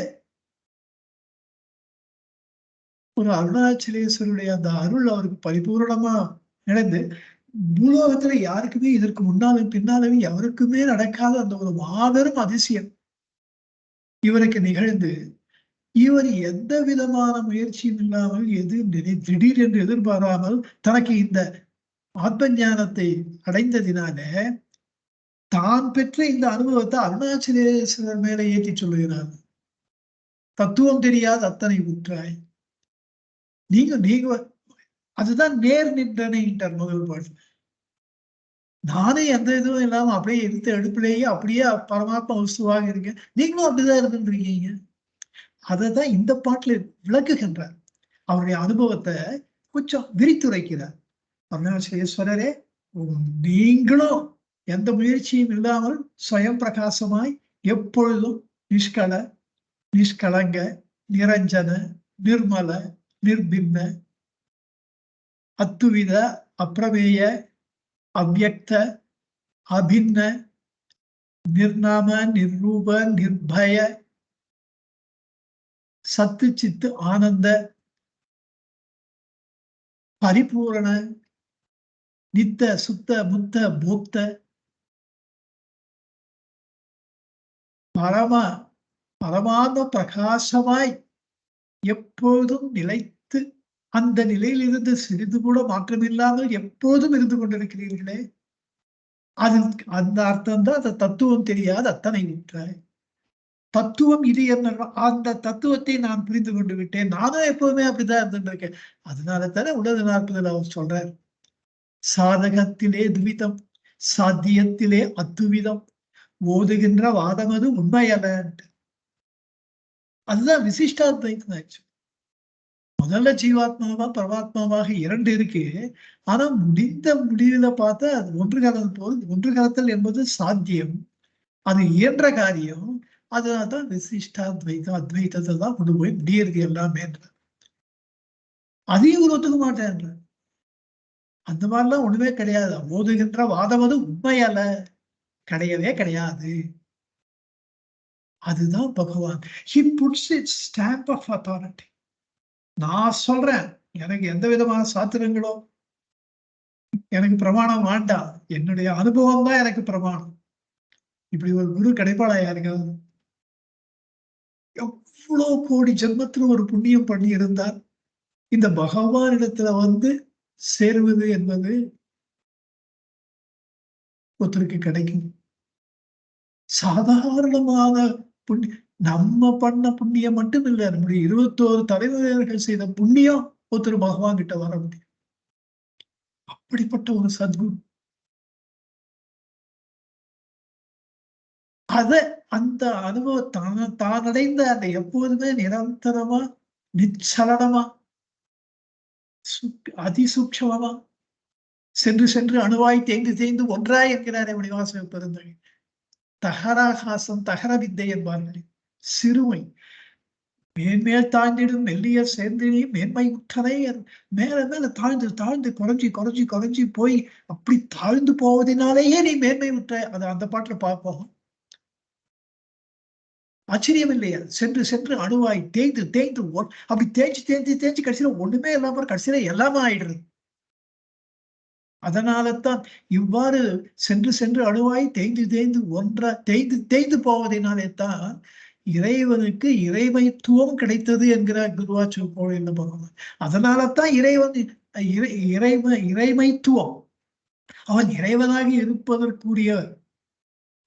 ஒரு அருணாச்சலேஸ்வருடைய அந்த அருள் அவருக்கு பரிபூர்ணமா நடந்து பூலோகத்துல யாருக்குமே இதற்கு முன்னாலும் பின்னாலும் எவருக்குமே நடக்காத அந்த ஒரு மாபெரும் அதிசயம் இவருக்கு நிகழ்ந்து, இவர் எந்த விதமான முயற்சியும் இல்லாமல் திடீர் என்று எதிர்பாராமல் தனக்கு இந்த ஆத்ம ஞானத்தை அடைந்ததினால தான் பெற்ற இந்த அனுபவத்தை அருணாச்சலேஸ்வரர் மேல ஏற்றி சொல்லுகிறார். தத்துவம் தெரியாத அத்தனை உற்றாய். நீங்க அதுதான் நேர் நின்றனைன்றார் முதல் பாட்டு. நானே எந்த இதுவும் இல்லாம அப்படியே எடுத்த எடுப்பிலேயே அப்படியே பரமாத்மா வஸ்துவாக இருக்கேன், நீங்களும் அப்படிதான் இருந்துருக்கீங்க. அதைதான் இந்த பாட்டுல விளக்குகின்றார். அவருடைய அனுபவத்தை கொஞ்சம் விரித்துரைக்கிறார். அருணாச்சலேஸ்வரரே, நீங்களும் எந்த முயற்சியும் இல்லாமல் ஸ்வயம் பிரகாசமாய் எப்பொழுதும் நிஷ்கலங்க, நிரஞ்சன, நிர்மல, நிர்பின்ன, அத்துவித, அப்பிரமேய, அவ்யக்த, அபின்ன, நிர்நாம, நிர்ரூப, நிர்பய, சத்து சித்து ஆனந்த, பரிபூரண, நித்த சுத்த முத்த போக்த, பரமாத்ம பிரகாசமாய் எப்போதும் நிலைத்து அந்த நிலையிலிருந்து சிறிது கூட மாற்றமில்லாமல் எப்போதும் இருந்து கொண்டிருக்கிறீர்களே, அது அந்த அர்த்தம் தான் அந்த தத்துவம் தெரியாத அத்தனை உற்றாய். தத்துவம் இது என்ன, அந்த தத்துவத்தை நான் புரிந்து கொண்டு விட்டேன், நானும் எப்பவுமே அப்படிதான் இருந்துட்டு இருக்கேன். அதனால தானே உலக 40 அவர் சொல்றார், சாதகத்திலே துவிதம், சாத்தியத்திலே அத்துவிதம், ஓதுகின்ற வாதமது உண்மையல்ல. அதுதான் விசிஷ்டாத்வைதம். முதல்ல ஜீவாத்மாவா பரமாத்மாவாக 2 இருக்கு. ஆனா முடிவுல பார்த்தா அது ஒன்று கலந்து போது. ஒன்று கலத்தல் என்பது சாத்தியம், அது இயன்ற காரியம். அதனால்தான் விசிஷ்டாத்வைதம், அத்வைதத்தை தான் கொண்டு போய் முடியிறது எல்லாமே. அதையும் ஒரு ஒத்துக்க மாட்டேன். அந்த மாதிரிலாம் ஒண்ணுமே கிடையாது. ஓதுகின்ற வாதமது உண்மையல்ல, கிடையவே கிடையாது. அதுதான் பகவான். He puts its stamp of authority. நான் சொல்றேன், எனக்கு எந்த விதமான சாத்திரங்களோ எனக்கு பிரமாணம் வேண்டாம், என்னுடைய அனுபவம் தான் எனக்கு பிரமாணம். இப்படி ஒரு குரு கிடைப்பாளா யாருக்காவது? எவ்வளவு கோடி ஜென்மத்துல ஒரு புண்ணியம் பண்ணி இருந்தால் இந்த பகவானிடத்துல சேருவது என்பது ஒருத்தருக்கு கிடைக்கும். சாதாரணமான புண்ணியம், நம்ம பண்ண புண்ணியம் மட்டும் இல்லை, நம்முடைய 21 தலைவர்கள் செய்த புண்ணியம் ஒருத்தர் பகவான் கிட்ட வர முடியும். அப்படிப்பட்ட ஒரு சத்குரு. அந்த அனுபவம் தான் அடைந்த அந்த எப்போதுமே நிரந்தரமா, நிச்சலனமா, அதிசூக்ஷமா சென்று சென்று அணுவாய் தேய்ந்து ஒன்றாய் என்கிறார் மணிவாசக பெருந்தகை. தகராகாசம், தகர வித்தை என்பார்கள். சிறுமை மேன்மேல் தாழ்ந்திடும் மெல்லிய சேர்ந்தினி மேன்மை உற்றனை, மேல மேல தாழ்ந்து தாழ்ந்து குறைஞ்சி போய் அப்படி தாழ்ந்து போவதனாலேயே நீ மேன்மை உற்ற. அது அந்த பாட்டுல பார்ப்போம். ஆச்சரியம் இல்லையா? சென்று சென்று அணுவாய் தேய்ந்து அப்படி தேய்ச்சி கடைசியில ஒண்ணுமே இல்லாம கடைசியில எல்லாமே ஆயிடுறது. அதனாலதான் இவ்வாறு சென்று சென்று அணுவாய் தேய்ந்து போவதனாலே தான் இறைவனுக்கு இறைமைத்துவம் கிடைத்தது என்கிறார் குருவாச்சூர் கோயில் பகவான். அதனாலதான் இறைமைத்துவம், அவன் இறைவனாக இருப்பதற்குரிய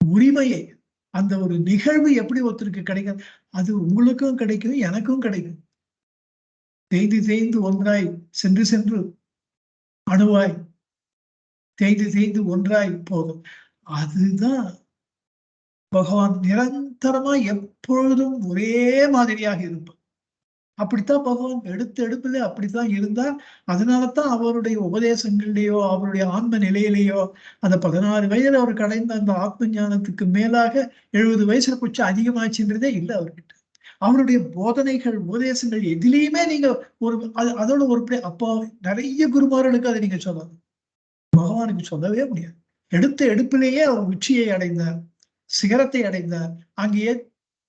உரிமையை, அந்த ஒரு நிகழ்வு எப்படி ஒருத்தருக்கு கிடைக்கும், அது உங்களுக்கும் கிடைக்கும், எனக்கும் கிடைக்கும். தேய்ந்து ஒன்றாய் சென்று அணுவாய் தேய்ந்து தேய்ந்து ஒன்றாய் போதும். அதுதான் பகவான் நிரந்தரமா எப்பொழுதும் ஒரே மாதிரியாக இருப்பார். அப்படித்தான் பகவான் எடுத்த எடுப்பிலே அப்படித்தான் இருந்தார். அதனாலதான் அவருடைய உபதேசங்களிலேயோ அவருடைய ஆன்ம நிலையிலேயோ அந்த 16 வயதுல அவர் கடைந்த அந்த ஆத்ம ஞானத்துக்கு மேலாக 70 வயசுல கொஞ்சம் அதிகமாச்சுன்றதே இல்லை அவர்கிட்ட. அவருடைய போதனைகள் உபதேசங்கள் எதிலையுமே நீங்க ஒரு அதோட ஒரு அப்போ நிறைய குருமார்களுக்கு அதை நீங்க சொல்லலாம், பகவானுக்கு சொல்லவே முடியாது. எடுத்த எடுப்பிலேயே அவர் உச்சியை அடைந்தார், சிகரத்தை அடைந்தார், அங்கேயே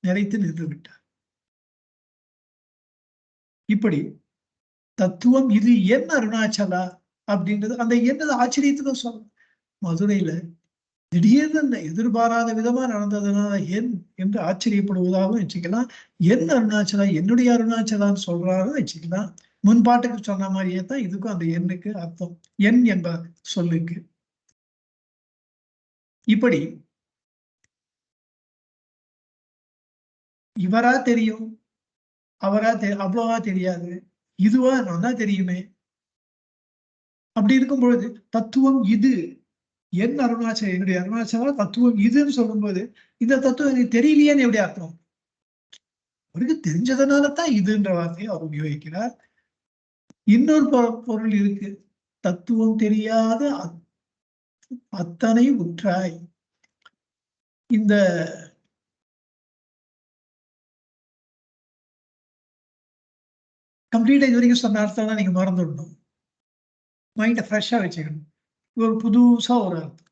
நிறைத்து நின்று விட்டார். இப்படி தத்துவம் இது என்ன அருணாச்சலா அப்படின்றது அந்த என்னது ஆச்சரியத்துல சொல்லணும். மதுரையில திடீர்னு எதிர்பாராத விதமா நடந்ததுனால என் என்று ஆச்சரியப்படுவதாகவும் வச்சுக்கலாம். என் அருணாச்சலா என்னுடைய அருணாச்சலான்னு சொல்றாரும் வச்சுக்கலாம். முன்பாட்டுக்கு சொன்ன மாதிரியே தான் இதுக்கும் அந்த எண்ணுக்கு அர்த்தம், என் என்ற சொல்லுக்கு. இப்படி இவரா தெரியும், அவரா அவ்வளவா தெரியாது, இதுவா நல்லா தெரியுமே. அப்படி இருக்கும் பொழுது தத்துவம் இது என் அருணாச்சலம், என்னுடைய அருணாச்சலம் தத்துவம் இதுன்னு சொல்லும்போது இந்த தத்துவம் எனக்கு தெரியலையேன்னு எப்படி அர்த்தம்? அவருக்கு தெரிஞ்சதுனாலதான் இதுன்ற வார்த்தையை அவர் உபயோகிக்கிறார். இன்னொரு பொருள் இருக்கு, தத்துவம் தெரியாத அத்தனை உற்றாய். இந்த கம்ப்ளீட்டா இது வரைக்கும் சொன்ன அர்த்தம் தான் நீங்க மறந்துடணும், மைண்ட ஃப்ரெஷ்ஷா வச்சுக்கணும். ஒரு புதுசா ஒரு அர்த்தம்.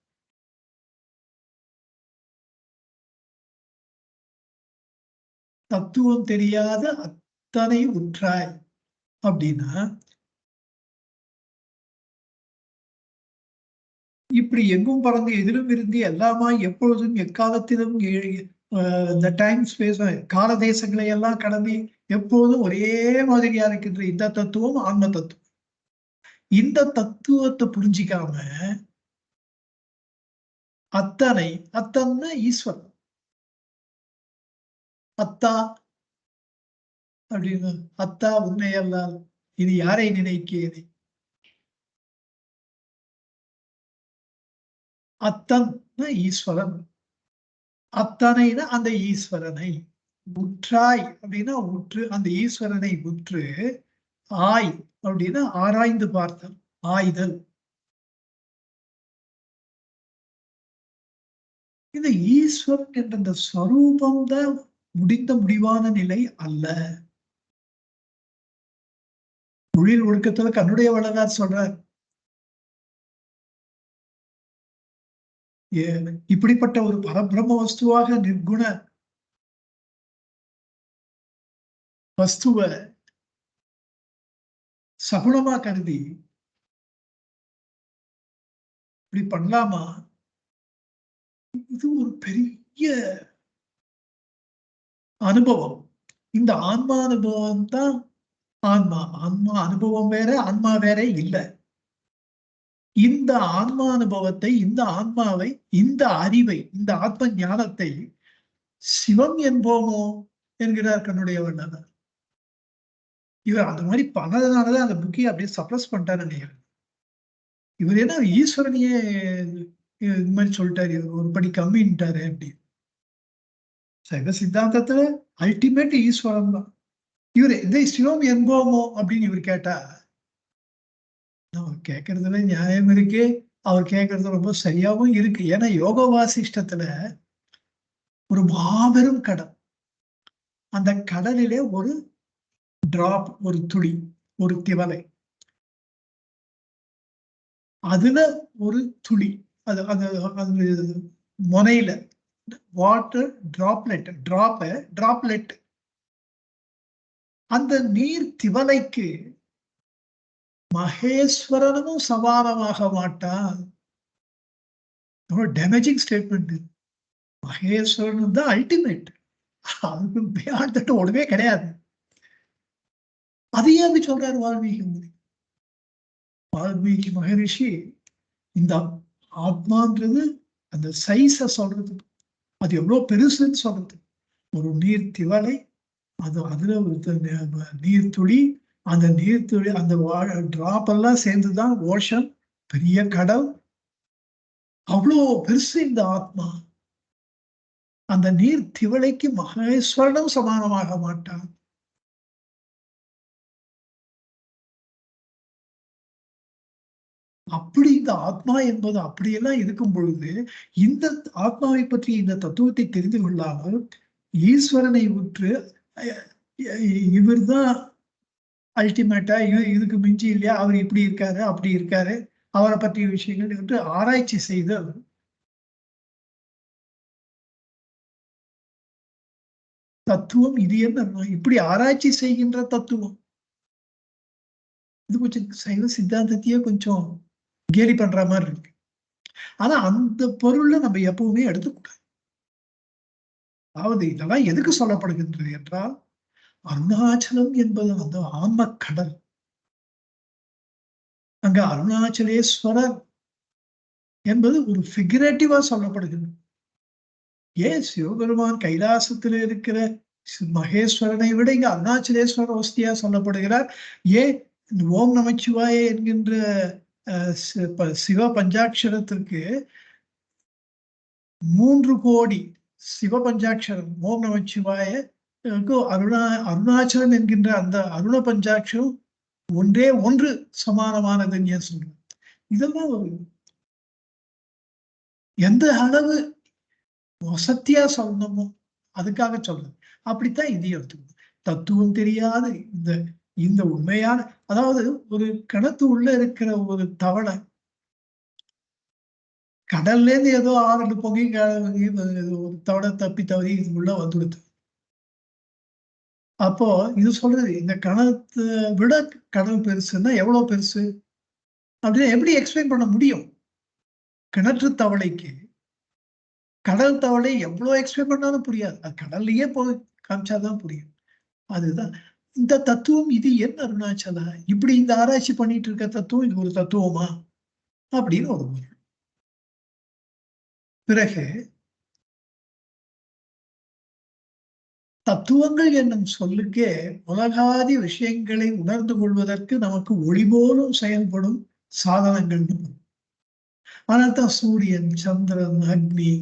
தத்துவம் தெரியாத அத்தனை உற்றாய் அப்படின்னா இப்படி எங்கும் பறந்து எதிரும் இருந்து எல்லாமா எப்பொழுதும் எக்காலத்திலும் இந்த டைம் ஸ்பேஸ் கால தேசங்களை எல்லாம் கடந்து எப்போதும் ஒரே மாதிரியா இருக்கின்ற இந்த தத்துவம் ஆன்ம தத்துவம். இந்த தத்துவத்தை புரிஞ்சிக்காம அத்தனை அத்தன்னா ஈஸ்வரன், அத்தா அப்படின்னு அத்தா உண்மையல்லால் இது யாரை நினைக்கிறேன், அத்தன் ஈஸ்வரன், அத்தனைனா அந்த ஈஸ்வரனை, உற்றாய் அப்படின்னா உற்று அந்த ஈஸ்வரனை உற்று, ஆய் அப்படின்னா ஆராய்ந்து பார்த்தல், ஆய்தல். இந்த ஈஸ்வரன் என்ற அந்த ஸ்வரூபம் தான் முடிந்த முடிவான நிலை அல்ல. தொழில் ஒழுக்கத்துல கண்ணுடைய வள்ளலார் சொல்றார், இப்படிப்பட்ட ஒரு பரபிரம்ம வஸ்துவாக நிர்குண வஸ்துவ சகுணமா கருதி இப்படி பண்ணலாமா? இது ஒரு பெரிய அனுபவம். இந்த ஆன்மா அனுபவம் தான் ஆன்மா. ஆன்மா அனுபவம் வேற, ஆன்மா வேற இல்லை. இந்த ஆன்மா அனுபவத்தை, இந்த ஆன்மாவை, இந்த அறிவை, இந்த ஆத்ம ஞானத்தை சிவம் என்போமோ என்கிறார் கண்ணுடைய வண்ணனர். இவர் அந்த மாதிரி பண்ணதுனாலதான் அந்த புக்கையை அப்படியே சப்ரஸ் பண்ணிட்டாரு நினைக்கிறேன். இவர் என்ன ஈஸ்வரனையே இது மாதிரி சொல்லிட்டாரு, இவர் ஒரு படி கம்மின்ட்டாரு. அப்படி சைவ சித்தாந்தத்துல அல்டிமேட் ஈஸ்வரன் தான். இவர் இதை சிவம் என்போமோ அப்படின்னு இவர் கேட்டா, அவர் கேட்கறதுல நியாயம் இருக்கு, அவர் கேட்கறது ரொம்ப சரியாவும் இருக்கு. ஏன்னா யோக வாசிஷ்டத்துல ஒரு மாபெரும் கடல், அந்த கடலிலே ஒரு டிராப், ஒரு துளி, ஒரு திவலை, அதுல ஒரு துளி, அது அது அது முனையில வாட்டர் டிராப்லெட், டிராப்லெட், அந்த நீர் திவலைக்கு மகேஸ்வரனும் சமானமாக மாட்டான். Damaging statement. மகேஸ்வரன் தான் அல்டிமேட், அதுக்கு பியாண்ட் தட் ஒண்ணுமே கிடையாது. அதையே அப்படி சொல்றாரு வால்மீகி. வால்மீகி மகரிஷி இந்த ஆத்மான்றது அந்த சைஸ சொல்றது, அது எவ்வளவு பெருசுன்னு சொல்றது. ஒரு நீர் திவலை, அது அதுல ஒரு நீர் துளி, அந்த நீர்த்துளி, அந்த டிராப் எல்லாம் சேர்ந்துதான் ஓஷன், பெரிய கடல். அவ்வளோ பெருசு இந்த ஆத்மா. அந்த நீர் திவளைக்கு மகேஸ்வரனும் சமானமாக மாட்டான். அப்படி இந்த ஆத்மா என்பது அப்படியெல்லாம் இருக்கும் பொழுது, இந்த ஆத்மாவை பற்றி இந்த தத்துவத்தை தெரிந்து கொள்ளாமல் ஈஸ்வரனை உற்று இவர்தான் அல்டிமேட்டா, இதுக்கு மிஞ்சி இல்லையா, அவர் இப்படி இருக்காரு அப்படி இருக்காரு, அவரை பற்றிய விஷயங்கள் என்று ஆராய்ச்சி செய்து தத்துவம் இது என்ன, இப்படி ஆராய்ச்சி செய்கின்ற தத்துவம் இது கொஞ்சம் சைவ சித்தாந்தத்தையே கொஞ்சம் கேலி பண்ற மாதிரி இருக்கு. ஆனா அந்த பொருள்ல நம்ம எப்பவுமே எடுத்துக்கூடாது. அதாவது இதெல்லாம் எதுக்கு சொல்லப்படுகின்றது என்றால், அருணாச்சலம் என்பது அந்த ஆன்ம கடல். அங்க அருணாச்சலேஸ்வரர் என்பது ஒரு ஃபிகரேட்டிவா சொல்லப்படுகிறது. ஏன் சிவபெருமான் கைலாசத்தில் இருக்கிற மகேஸ்வரனை விட இங்க அருணாச்சலேஸ்வரர் வசதியா சொல்லப்படுகிறார்? ஏன் ஓம் நமச்சிவாய என்கின்ற சிவ பஞ்சாட்சரத்திற்கு 3 கோடி சிவ பஞ்சாட்சரம் ஓம் நமச்சிவாய அருணாச்சலம் என்கின்ற அந்த அருண பஞ்சாட்சரம் ஒன்றே ஒன்று சமானமானதுன்னு ஏன் சொல்றேன்? இதெல்லாம் ஒரு எந்த அளவு வசத்தியா சொல்லணுமோ அதுக்காக சொல்றேன். அப்படித்தான் இதையும் எடுத்துக்கணும். தத்துவம் தெரியாத இந்த இந்த உண்மையான, அதாவது ஒரு கிணத்து உள்ள இருக்கிற ஒரு தவளை கடல்ல இருந்து ஏதோ 6 பொங்கி ஒரு தவளை தப்பி தவறி இது உள்ள வந்துடுது. அப்போ இது சொல்றது இந்த கணத்தை விட கடல் பெருசுன்னா எவ்வளவு பெருசு அப்படின்னு எப்படி எக்ஸ்பிளைன் பண்ண முடியும்? கிணற்று தவளைக்கு கடல் தவளை எவ்வளவு எக்ஸ்பிளைன் பண்ணாலும் புரியாது. அது கடல்லையே போய் காமிச்சாதான் புரியும். அதுதான் இந்த தத்துவம். இது என்ன அருணாச்சலா, இப்படி இந்த ஆராய்ச்சி பண்ணிட்டு இருக்க தத்துவம் இது ஒரு தத்துவமா அப்படின்னு ஒரு பொருள். பிறகு தத்துவங்கள் என்னும் சொல்லுக்கே உலகாதி விஷயங்களை உணர்ந்து கொள்வதற்கு நமக்கு ஒளி போலும் செயல்படும் சாதனங்கள். அதனால்தான் சூரியன், சந்திரன், அக்னி,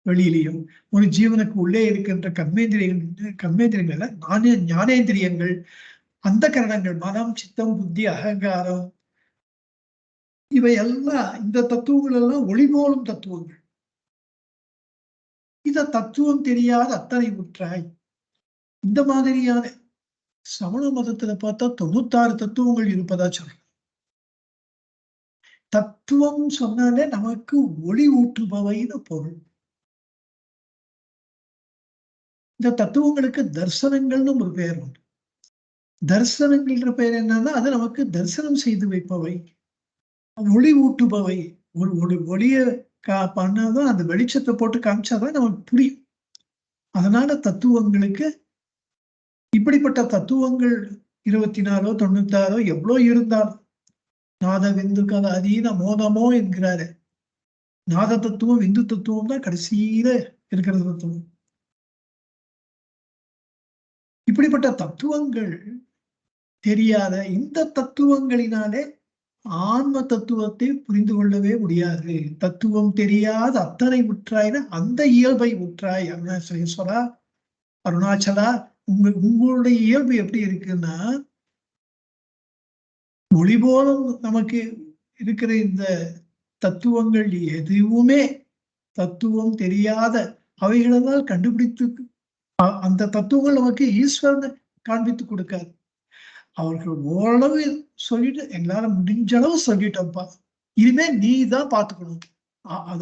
வெளியிலையும் ஒரு ஜீவனுக்கு உள்ளே இருக்கின்ற கர்மேந்திரியங்கள் ஞானேந்திரியங்கள், அந்த கரணங்கள், மனம், சித்தம், புத்தி, அகங்காரம், இவை எல்லாம் இந்த தத்துவங்கள் எல்லாம் ஒளி போலும் தத்துவங்கள். இத தத்துவம் தெரியாத அத்தனை உற்றாய். இந்த மாதிரியான சமண மதத்துல பார்த்தா 96 தத்துவங்கள் இருப்பதா சொல்றேன். தத்துவம் சொன்னாலே நமக்கு ஒளி ஊற்றுபவைன்னு பொருள். இந்த தத்துவங்களுக்கு தரிசனங்கள்னு ஒரு பெயர் உண்டு. தரிசனங்கள்ன்ற பெயர் என்னன்னா, அது நமக்கு தரிசனம் செய்து வைப்பவை, ஒளி ஊட்டுபவை. ஒரு ஒளிய பண்ணாதான், அந்த வெளிச்சத்தை போட்டு காமிச்சாதான் நமக்கு புரியும். அதனால தத்துவங்களுக்கு இப்படிப்பட்ட தத்துவங்கள் 24 96 எவ்வளோ இருந்தாலும், நாத விந்து கத அதீன மோதமோ என்கிறாரு. நாத தத்துவம், விந்து தத்துவம் தான் கடைசியில இருக்கிற தத்துவம். இப்படிப்பட்ட தத்துவங்கள் தெரியாத இந்த தத்துவங்களினாலே ஆன்ம தத்துவத்தை புரிந்து கொள்ளவே முடியாது. தத்துவம் தெரியாத அத்தனை உற்றாய்னா அந்த இயல்பை உற்றாய். அருணாச்சலேஸ்வரா, அருணாச்சலா, உங்களுடைய இயல்பு எப்படி இருக்குன்னா, ஒளி போலும் நமக்கு இருக்கிற இந்த தத்துவங்கள் எதுவுமே தத்துவம் தெரியாத அவைகளெல்லாம் கண்டுபிடித்து அந்த தத்துவங்கள் நமக்கு ஈஸ்வரனை காண்பித்து கொடுக்காது. அவர்கள் ஓரளவு சொல்லிட்டு எங்களால முடிஞ்ச அளவு சொல்லிட்டோம்ப்பா, இனிமே நீ தான் பார்த்துக்கணும்.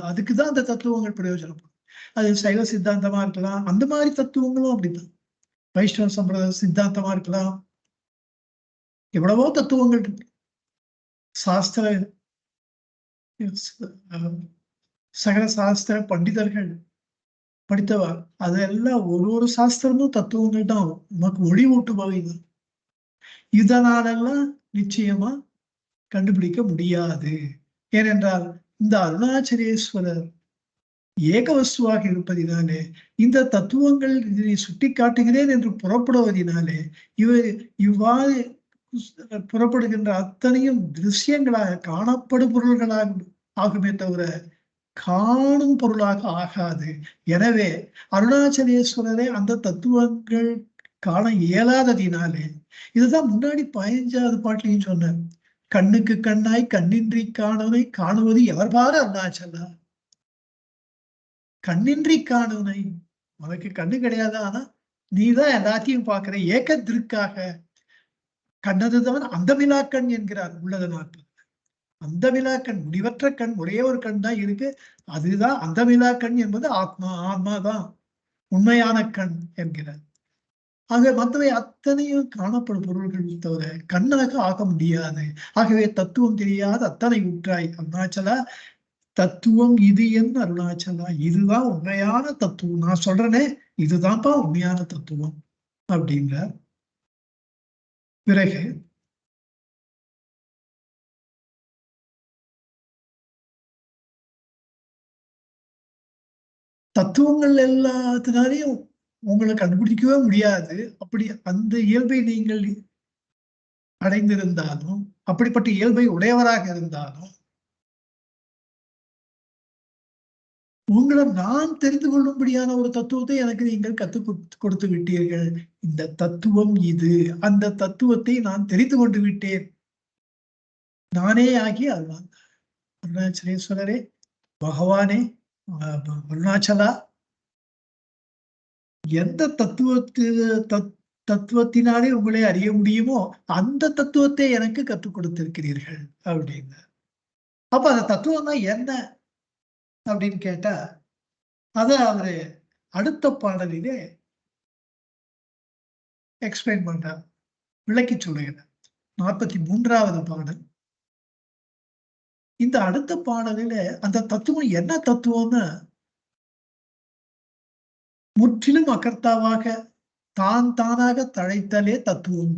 அதுக்குதான் அந்த தத்துவங்கள் பிரயோஜனப்படும். அது சைவ சித்தாந்தமா இருக்கலாம், அந்த மாதிரி தத்துவங்களும் அப்படித்தான். வைஷ்ணவ சம்பிரதாய சித்தாந்தமா இருக்கலாம், எவ்வளவோ தத்துவங்கள் இருக்கு. சாஸ்திர சகல சாஸ்திர பண்டிதர்கள் படித்தவா, அதெல்லாம் ஒரு சாஸ்திரமும் தத்துவங்கள் தான் நமக்கு ஒளி ஊட்டுபவை தான். இதனாலெல்லாம் நிச்சயமா கண்டுபிடிக்க முடியாது. ஏனென்றால் இந்த அருணாச்சலேஸ்வரர் ஏகவஸ்துவாக இருப்பதினாலே, இந்த தத்துவங்கள் இதனை சுட்டி காட்டுகிறேன் என்று புறப்படுவதினாலே, இவ்வாறு புறப்படுகின்ற அத்தனையும் திருஷ்யங்களாக காணப்படும் பொருள்களாக ஆகுமே தவிர காணும் பொருளாக ஆகாது. எனவே அருணாச்சலேஸ்வரரை அந்த தத்துவங்கள் காண இயலாததினாலே, இதுதான் முன்னாடி 15வது பாட்டிலையும் சொன்னார். கண்ணுக்கு கண்ணாய் கண்ணின்றி காணவனை காணுவது எவர்பாரு அருணாச்சலா. கண்ணின்றி காணுவனை, உனக்கு கண்ணு கிடையாது, ஆனா நீதான் எல்லாத்தையும் பார்க்கிற ஏக்கத்திற்காக. கண்ணதுதான் அந்தமிலா கண் என்கிறார் உள்ளத நாட்கள். அந்தமிலா கண், முடிவற்ற கண், ஒரே ஒரு கண் தான் இருக்கு. அதுதான் அந்தமிலா கண் என்பது ஆத்மா. ஆத்மாதான் உண்மையான கண் என்கிறார். ஆக மற்றவை அத்தனையும் காணப்படும் பொருள்கள் தவிர கண்ணாக ஆக முடியாது. ஆகவே தத்துவம் தெரியாத அத்தனை உற்றாய் அருணாச்சலா, தத்துவம் இது என்ன அருணாச்சலா, இதுதான் உண்மையான தத்துவம். நான் சொல்றேனே, இதுதான்ப்பா உண்மையான தத்துவம் அப்படின்றார். பிறகு தத்துவங்கள் எல்லாத்தினாலையும் உங்களை கண்டுபிடிக்கவே முடியாது. அப்படி அந்த இயல்பை நீங்கள் அடைந்திருந்தாலும், அப்படிப்பட்ட இயல்பை உடையவராக இருந்தாலும், உங்களை நான் தெரிந்து கொள்ளும்படியான ஒரு தத்துவத்தை எனக்கு நீங்கள் கற்றுக் கொடுத்து விட்டீர்கள். இந்த தத்துவம் இது, அந்த தத்துவத்தை நான் தெரிந்து கொண்டு விட்டேன். நானே ஆகி அதுதான் அருணாச்சலேஸ்வரரே, பகவானே, அருணாச்சலா, எந்த தத்துவத்தினாலே உங்களை அறிய முடியுமோ அந்த தத்துவத்தை எனக்கு கற்றுக் கொடுத்திருக்கிறீர்கள் அப்படின்னு. அப்ப அந்த தத்துவம் தான் என்ன அப்படின்னு கேட்டா, அத அவரு அடுத்த பாடலிலே எக்ஸ்பிளைன் பண்றார், விளக்கி சொல்லுகிறார். 43வது பாடல். இந்த அடுத்த பாடலில அந்த தத்துவம் என்ன தத்துவம்னு, முற்றிலும் அகர்த்தாவாக தான் தானாக தழைத்தலே தத்துவம்.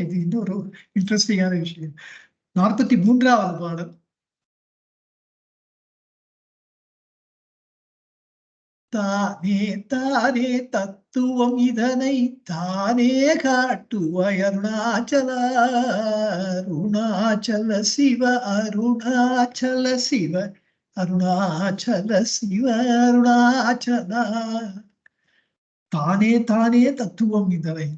இது இன்னொரு இன்ட்ரெஸ்டிங்கான விஷயம். 43வது பாடல். தானே தானே தத்துவம் இதனை தானே காட்டுவாய் அருணாச்சல, அருணாச்சல சிவ, அருணாச்சல சிவ, அருணாச்சல சிவ, அருணாச்சலா. தானே தானே தத்துவம் இதனை,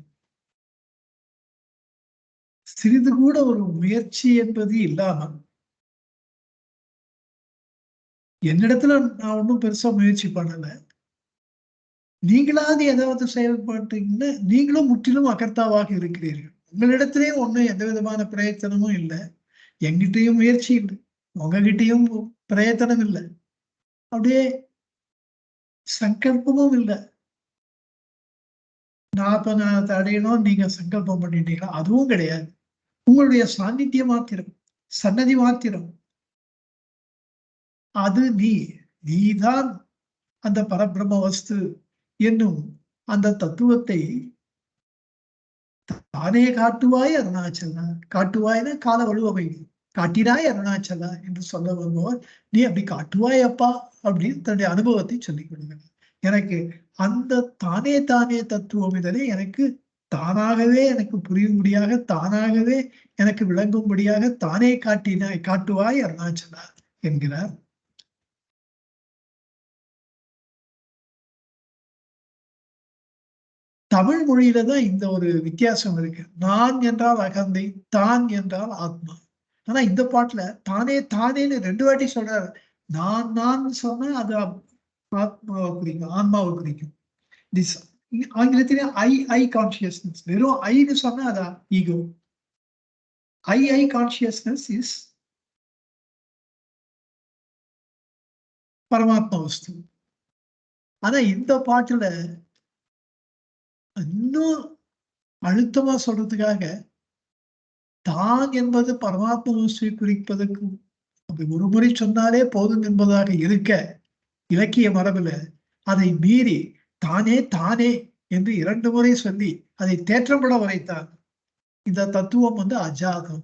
சிறிது கூட ஒரு முயற்சி என்பது இல்லாமல், என்னிடத்துல நான் ஒன்றும் பெருசா முயற்சி பண்ணல, நீங்களாவது ஏதாவது செயல்பட்டீங்கன்னா நீங்களும் முற்றிலும் அகர்த்தாவாக இருக்கிறீர்கள். உங்களிடத்திலே ஒண்ணும் எந்த விதமான பிரயத்தனமும் இல்லை, எங்கிட்டையும் முயற்சி இல்லை, உங்ககிட்டயும் பிரயத்தனம் இல்லை, அப்படியே சங்கல்பமும் இல்லை. நான் அடையணும் நீங்க சங்கல்பம் பண்ணிட்டீங்களா, அதுவும் கிடையாது. உங்களுடைய சாநித்தியம் மாத்திரம், சன்னதி மாத்திரம். அது நீதான் அந்த பரபிரம்ம வஸ்து என்னும் அந்த தத்துவத்தை தானே காட்டுவாய் அருணாச்சலா. காட்டுவாய்னா கால வலுவமை, காட்டினாய் அருணாச்சலா என்று சொல்ல வருபவர், நீ அப்படி காட்டுவாய் அப்பா அப்படின்னு தன்னுடைய அனுபவத்தை சொல்லிக் கொடுக்கிறார். எனக்கு அந்த தானே தானே தத்துவம் இதனை எனக்கு தானாகவே எனக்கு புரியும்படியாக, தானாகவே எனக்கு விளங்கும்படியாக தானே காட்டுவாய் அருணாச்சலா என்கிறார். தமிழ் மொழியில தான் இந்த ஒரு வித்தியாசம் இருக்கு. நான் என்றால் அகந்தை, தான் என்றால் ஆத்மா. ஆனா இந்த பாட்டுல தானே தானேன்னு 2 வாட்டி சொல்றாரு. நான் சொன்னா அது ஆத்மாவை குறிக்கும், ஆன்மாவை குறிக்கும். ஆங்கிலத்திலே ஐ கான்சியஸ்னஸ், வெறும் ஐன்னு சொன்னா அது ஈகோ. ஐ கான்சியஸ்னஸ் இஸ் பரமாத்மா வஸ்து. ஆனா இந்த பாட்டுல இன்னும் அழுத்தமா சொல்றதுக்காக, தான் என்பது பரமாத்ம வஸ்துவை குறிப்பதற்கு அப்படி ஒரு முறை சொன்னாலே போதும் என்பதாக இருக்க, இலக்கிய மரபுல அதை மீறி தானே தானே என்று 2 முறை சொல்லி அதை தேற்றப்பட வரைத்தார். இந்த தத்துவம் அஜாதம்,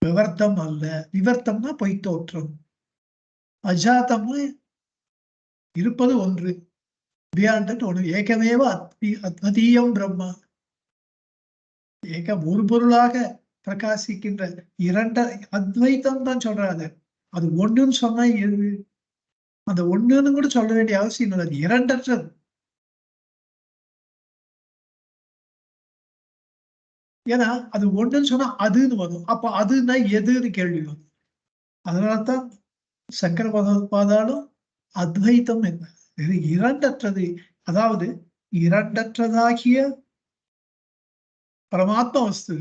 விவர்த்தம் அல்ல. விவர்த்தம்னா பொய் தோற்றம், அஜாதம்னா இருப்பது ஒன்று, பியாண்ட் ஒன்று, ஏகமேவ அத்வதீயம் பிரம்மா. ஒரு பொருளாக பிரகாசிக்கின்ற இரண்ட அத்வைத்தம் தான் சொல்றாரு. அது ஒண்ணுன்னு சொன்னா அந்த ஒண்ணுன்னு கூட சொல்ல வேண்டிய அவசியம் இல்லை. அது இரண்டற்றது. ஏன்னா அது ஒண்ணுன்னு சொன்னா அதுன்னு வரும். அப்ப அதுன்னா எதுன்னு கேள்வி வரும். அதனால்தான் சங்கர பகவத்பாதாலும் அத்வைத்தம் என்ன இரண்டற்றது, அதாவது இரண்டற்றதாகிய பரமாத்ம வஸ்து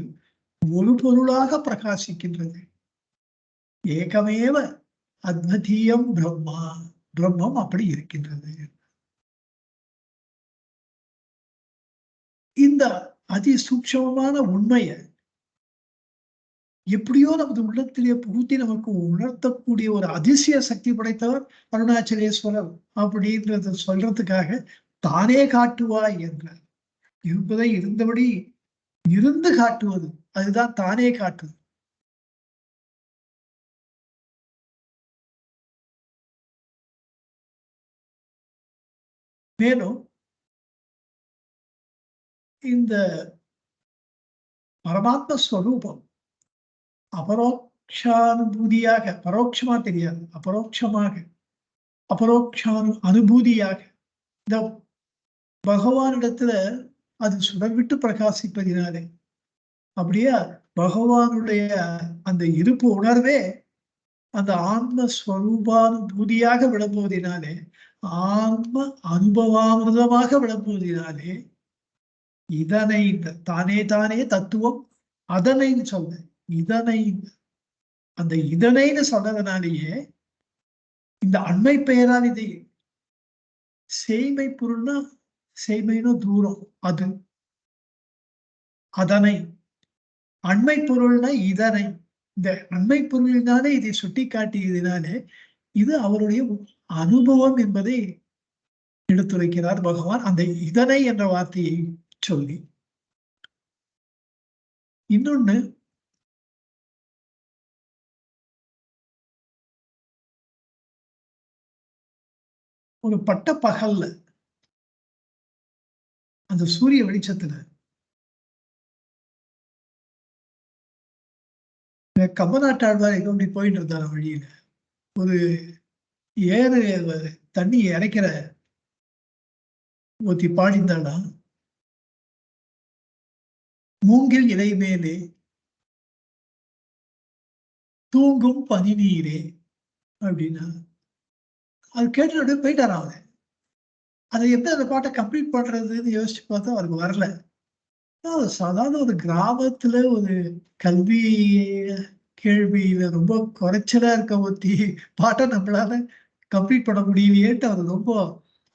ஒரு பொருளாக பிரகாசிக்கின்றது. ஏகமேவ அத்வதீயம் பிரம்மா, பிரம்மம் அப்படி இருக்கின்றது. இந்த அதிசூட்சமான உண்மையை எப்படியோ நமது உள்ளத்திலே புகுத்தி நமக்கு உணர்த்தக்கூடிய ஒரு அதிசய சக்தி படைத்தவர் அருணாச்சலேஸ்வரர் அப்படின்றத சொல்றதுக்காக தானே காட்டுவாய் என்றார். இருப்பதை இருந்தபடி இருந்து காட்டுவது, அதுதான் தானே காட்டுவது. மேலும் இந்த பரமாத்ம ஸ்வரூபம் அபரோக்ஷானுபூதியாக, பரோட்சமா தெரியாது, அபரோக்ஷானு அனுபூதியாக இந்த பகவானிடத்துல அது சுடர்விட்டு பிரகாசிப்பதினாலே, அப்படியே பகவானுடைய அந்த இருப்பு உணர்வே அந்த ஆன்ம ஸ்வரூபானுபூதியாக விளம்புவதினாலே, ஆன்ம அனுபவாமிருதமாக விளம்புவதினாலே, இதனை தானே தானே தத்துவம் அதனைன்னு சொல்ல, இதனை அந்த இதனைன்னு சொல்றதுனாலேயே இந்த அண்மை பெயரால் இதை செய்மை பொருள்னா, செய்மைன்னு தூரம், அது அதனை, அண்மை பொருள்னா இதனை, இந்த அண்மை பொருளினாலே இதை சுட்டி காட்டியதினாலே இது அவருடைய அனுபவம் என்பதை எடுத்துரைக்கிறார் பகவான் அந்த இதனை என்ற வார்த்தையை சொல்லி. இன்னொன்னு, ஒரு பட்ட பகல்ல அந்த சூரிய வெளிச்சத்துல கம்பநாட்டாழ்வார் எங்க அப்படி போயிட்டு இருந்தார் வழியில, ஒரு ஏறு தண்ணி இறைக்கிற ஒருத்தி பாடிந்தாளா, மூங்கில் இலை மேலே தூங்கும் பனி நீரே அப்படின்னா, அது கேட்டு அப்படியே போயிட்டாராம் அவரு. அதை எப்படி அந்த பாட்டை கம்ப்ளீட் பண்றதுன்னு யோசிச்சு பார்த்தா அவருக்கு வரல. சாதாரண ஒரு கிராமத்துல ஒரு கல்வி கேள்வியில ரொம்ப குறைச்சலா இருக்க ஒருத்தி பாட்டை நம்மளால கம்ப்ளீட் பண்ண முடியலையேன்ட்டு அவர் ரொம்ப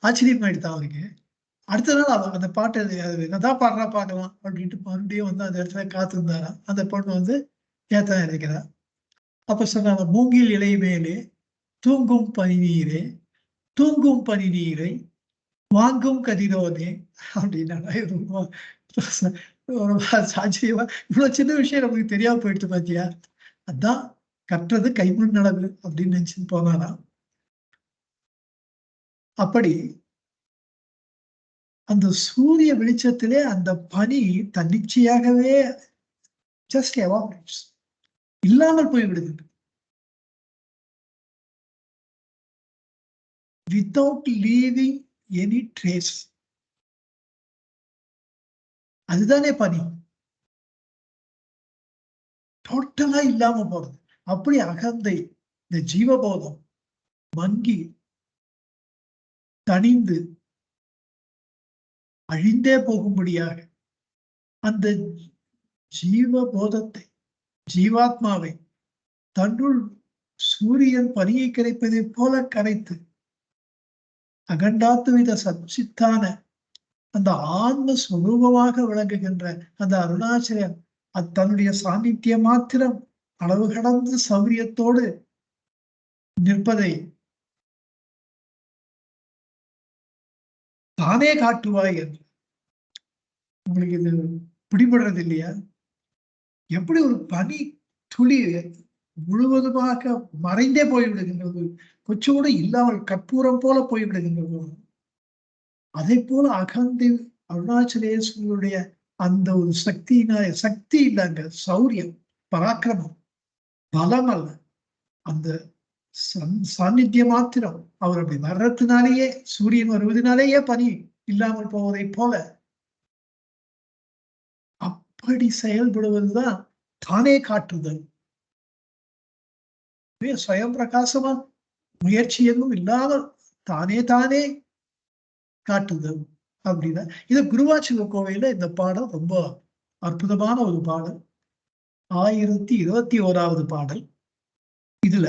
ஆச்சரியமாயிடுதான் அவருக்கு. அடுத்த நாள் அந்த பாட்டை என்னதான் பாடுறா பார்க்கலாம் அப்படின்ட்டு மறுபடியும் வந்து அந்த இடத்துல காத்திருந்தாராம். அந்த பொண்ணு வந்து ஏத்தான் இருக்கிறா. அப்ப சொன்னாங்க, மூங்கில் இலை மேலே தூங்கும் பனி நீரே, தூங்கும் பனி நீரை வாங்கும் கதிரோனே அப்படின்னா, ரொம்ப ஆச்சரியமா இவ்வளவு சின்ன விஷயம் நமக்கு தெரியாம போயிடுச்சு பாத்தியா. அதான் கற்றது கைமுன் அளவு அப்படின்னு நினைச்சுட்டு போனாராம். அப்படி அந்த சூரிய வெளிச்சத்திலே அந்த பனி தன்னிச்சையாகவே ஜஸ்ட் எவாபரேட்ஸ், இல்லாமல் போய்விடுகிறது. without leaving any trace. அதுதானே பனி, டோட்டலா இல்லாம போறது. அப்படி அகந்தை, இந்த ஜீவபோதம் மங்கி தணிந்து அழிந்தே போகும்படியாக அந்த ஜீவபோதத்தை, ஜீவாத்மாவை தன்னுள் சூரியன் பனியை கரைப்பதை போல கரைத்து அகண்டாத்துவித சச்சித்தான அந்த ஆன்ம சுரூபமாக விளங்குகின்ற அந்த அருணாச்சலம் தன்னுடைய சாநித்திய மாத்திரம் அளவு கடந்து சௌரியத்தோடு நிற்பதை தானே காட்டுவாய் என்று. உங்களுக்கு இது பிடிபடுறது இல்லையா? எப்படி ஒரு பனி துளி முழுவதுமாக மறைந்தே போய்விடுகின்றது, கொஞ்சோடு இல்லாமல் கற்பூரம் போல போய்விடுகின்றது. அதை போல அகந்தி அருணாச்சலேஸ்வருடைய அந்த ஒரு சக்தி இல்லைங்க, சௌரியம், பராக்கிரமம், பலம் அல்ல, அந்த சாநித்திய மாத்திரம். அவர் அப்படி வர்றதுனாலேயே, சூரியன் வருவதனாலேயே பனி இல்லாமல் போவதை போல அப்படி செயல்படுவதுதான் தானே காட்டுதல். சுயம் பிரகாசமா முயற்சி எதுவும் இல்லாமல் தானே காட்டுதல் அப்படின்னா, இது குருவாச்சிவ கோவையில இந்த பாடல் ரொம்ப அற்புதமான ஒரு பாடல். 1021வது பாடல். இதுல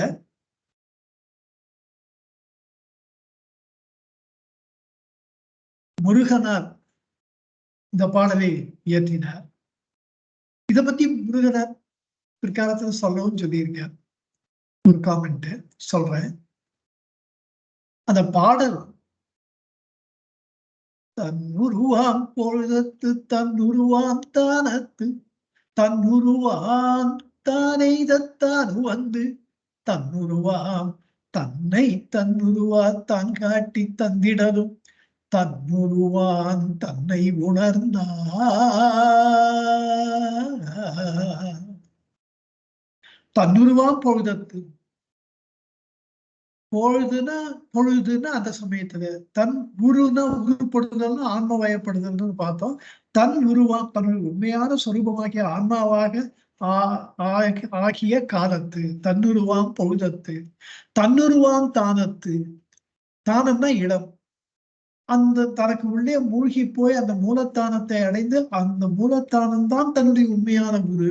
முருகனார் இந்த பாடலை இயற்றினார். இத பத்தி முருகனார் பிற்காலத்துல சொல்லவும் சொல்லியிருக்கார். ஒரு காமெண்ட் சொல்றேன். அந்த பாடல் தன்னுருவாம் பொழுதத்து தன்னுருவாம் தானத்து தன்னுருவாம் தானெய்தத்தான் வந்து தன்னுருவாம் தன்னை தன்னுருவா தான் காட்டி தந்திடலும் தன்னுருவான் தன்னை உணர்ந்தான். தன்னுருவாம் பொழுதத்து, பொழுதுன்னா அந்த சமயத்துல, தன் குருன்னா உருப்படுதல்னு ஆன்மவயப்படுதல்னு பார்த்தோம். தன் உருவாம் தன்னுடைய உண்மையான சொரூபமாகிய ஆன்மாவாக ஆகிய காலத்து, தன்னுருவாம் பொழுதத்து, தன்னுருவாம் தானத்து, தானம்னா இடம், அந்த தனக்கு உள்ளே மூழ்கி போய் அந்த மூலத்தானத்தை அடைந்து அந்த மூலத்தானம் தான் தன்னுடைய உண்மையான குரு.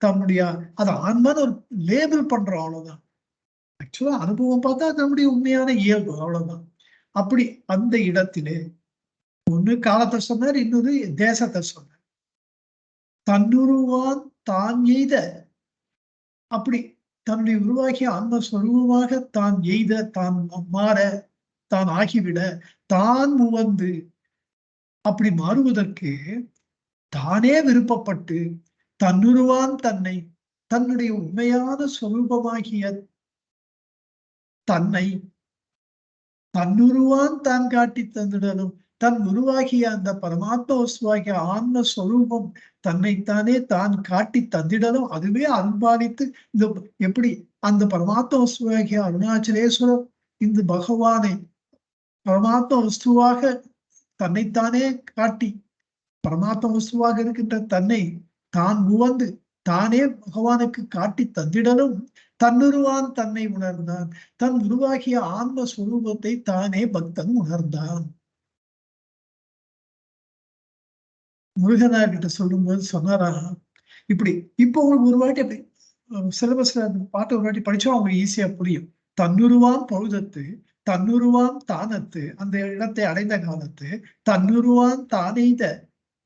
தன்னுடைய அது ஆன்மான்னு ஒரு லேபிள் பண்றோம், அவ்வளவுதான். ஆக்சுவலா அனுபவம் பார்த்தா நம்முடைய உண்மையான இயல்பு, அவ்வளவுதான். அப்படி அந்த இடத்திலே ஒண்ணு காலத்தை சொன்னார், இன்னொரு தேசத்தை சொன்னார். தன்னுருவான் தான் எய்த, அப்படி தன்னுடைய உருவாகிய ஆன்மஸ்வரூபமாக தான் எய்த, தான் மாற, தான் ஆகிவிட, தான் முவந்து, அப்படி மாறுவதற்கு தானே விருப்பப்பட்டு தன்னுருவான் தன்னை, தன்னுடைய உண்மையான சொரூபமாகிய தன்னை தன்னுருவான் தான் காட்டி தந்திடலும், தன் உருவாகிய அந்த பரமாத்ம வஸ்துவாகிய ஆன்மஸ்வரூபம் தன்னைத்தானே தான் காட்டி தந்திடலும், அதுவே அன்பாலித்து இந்த எப்படி அந்த பரமாத்ம வஸ்துவாகிய அருணாச்சலேஸ்வரர் இந்த பகவானை பரமாத்ம வஸ்துவாக தன்னைத்தானே காட்டி பரமாத்ம வஸ்துவாக இருக்கின்ற தன்னை தான் உவந்து தானே பகவானுக்கு காட்டி தந்திடலும் தன்னுருவான் தன்னை உணர்ந்தான். தன் உருவாகிய ஆன்ம சுரூபத்தை தானே பக்தன் உணர்ந்தான். முருகனார் கிட்ட சொல்லும்போது சொன்னாரா, இப்படி இப்போ உங்களுக்கு ஒரு வாட்டி அப்படி சிலபஸ்ல அந்த பாட்டை ஒரு வாட்டி படிச்சா அவங்களுக்கு ஈஸியா புரியும். தன்னுருவான் பொழுதத்து தன்னுருவான் தானத்து, அந்த இடத்தை அடைந்த காலத்து தன்னுருவான் தானெய்த,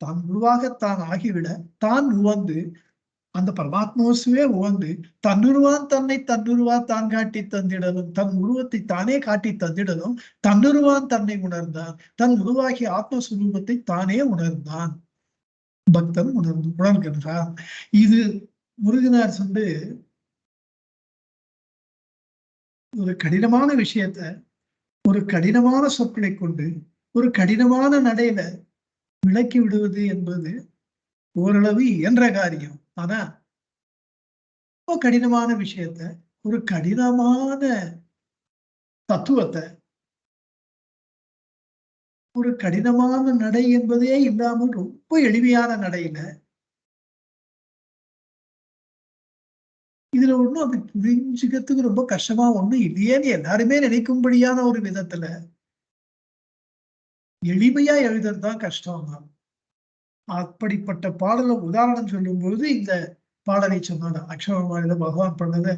தான் உருவாகத்தான் ஆகிவிட தான் உவந்து, அந்த பரமாத்மாசுவே உவந்து தன்னுருவான் தன்னை தன்னுருவான் தான் காட்டி தந்திடலும், தன் உருவத்தை தானே காட்டி தந்திடலும் தன்னுருவான் தன்னை உணர்ந்தான். தன் உருவாகிய ஆத்மஸ்வரூபத்தை தானே உணர்ந்தான். பக்தன் உணர்கின்றான். இது முருகனார் சொல்லு ஒரு கடினமான விஷயத்த ஒரு கடினமான சொற்களை கொண்டு ஒரு கடினமான நடையில விளக்கி விடுவது என்பது ஓரளவு இயன்ற காரியம். ஆனா கடினமான விஷயத்த ஒரு கடினமான தத்துவத்தை ஒரு கடினமான நடை என்பதே இல்லாமல் ரொம்ப எளிமையான நடையில, இதுல ஒண்ணும் அப்படி புரிஞ்சுக்கிறதுக்கு ரொம்ப கஷ்டமா ஒண்ணும் இல்லையேன்னு எல்லாருமே நினைக்கும்படியான ஒரு விதத்துல எளிமையா எழுதுறதுதான் கஷ்டம் தான். அப்படிப்பட்ட பாடல உதாரணம் சொல்லும்போது இந்த பாடலை சொன்னாங்க. அக்ஷரமாலையில பகவான் பண்ணது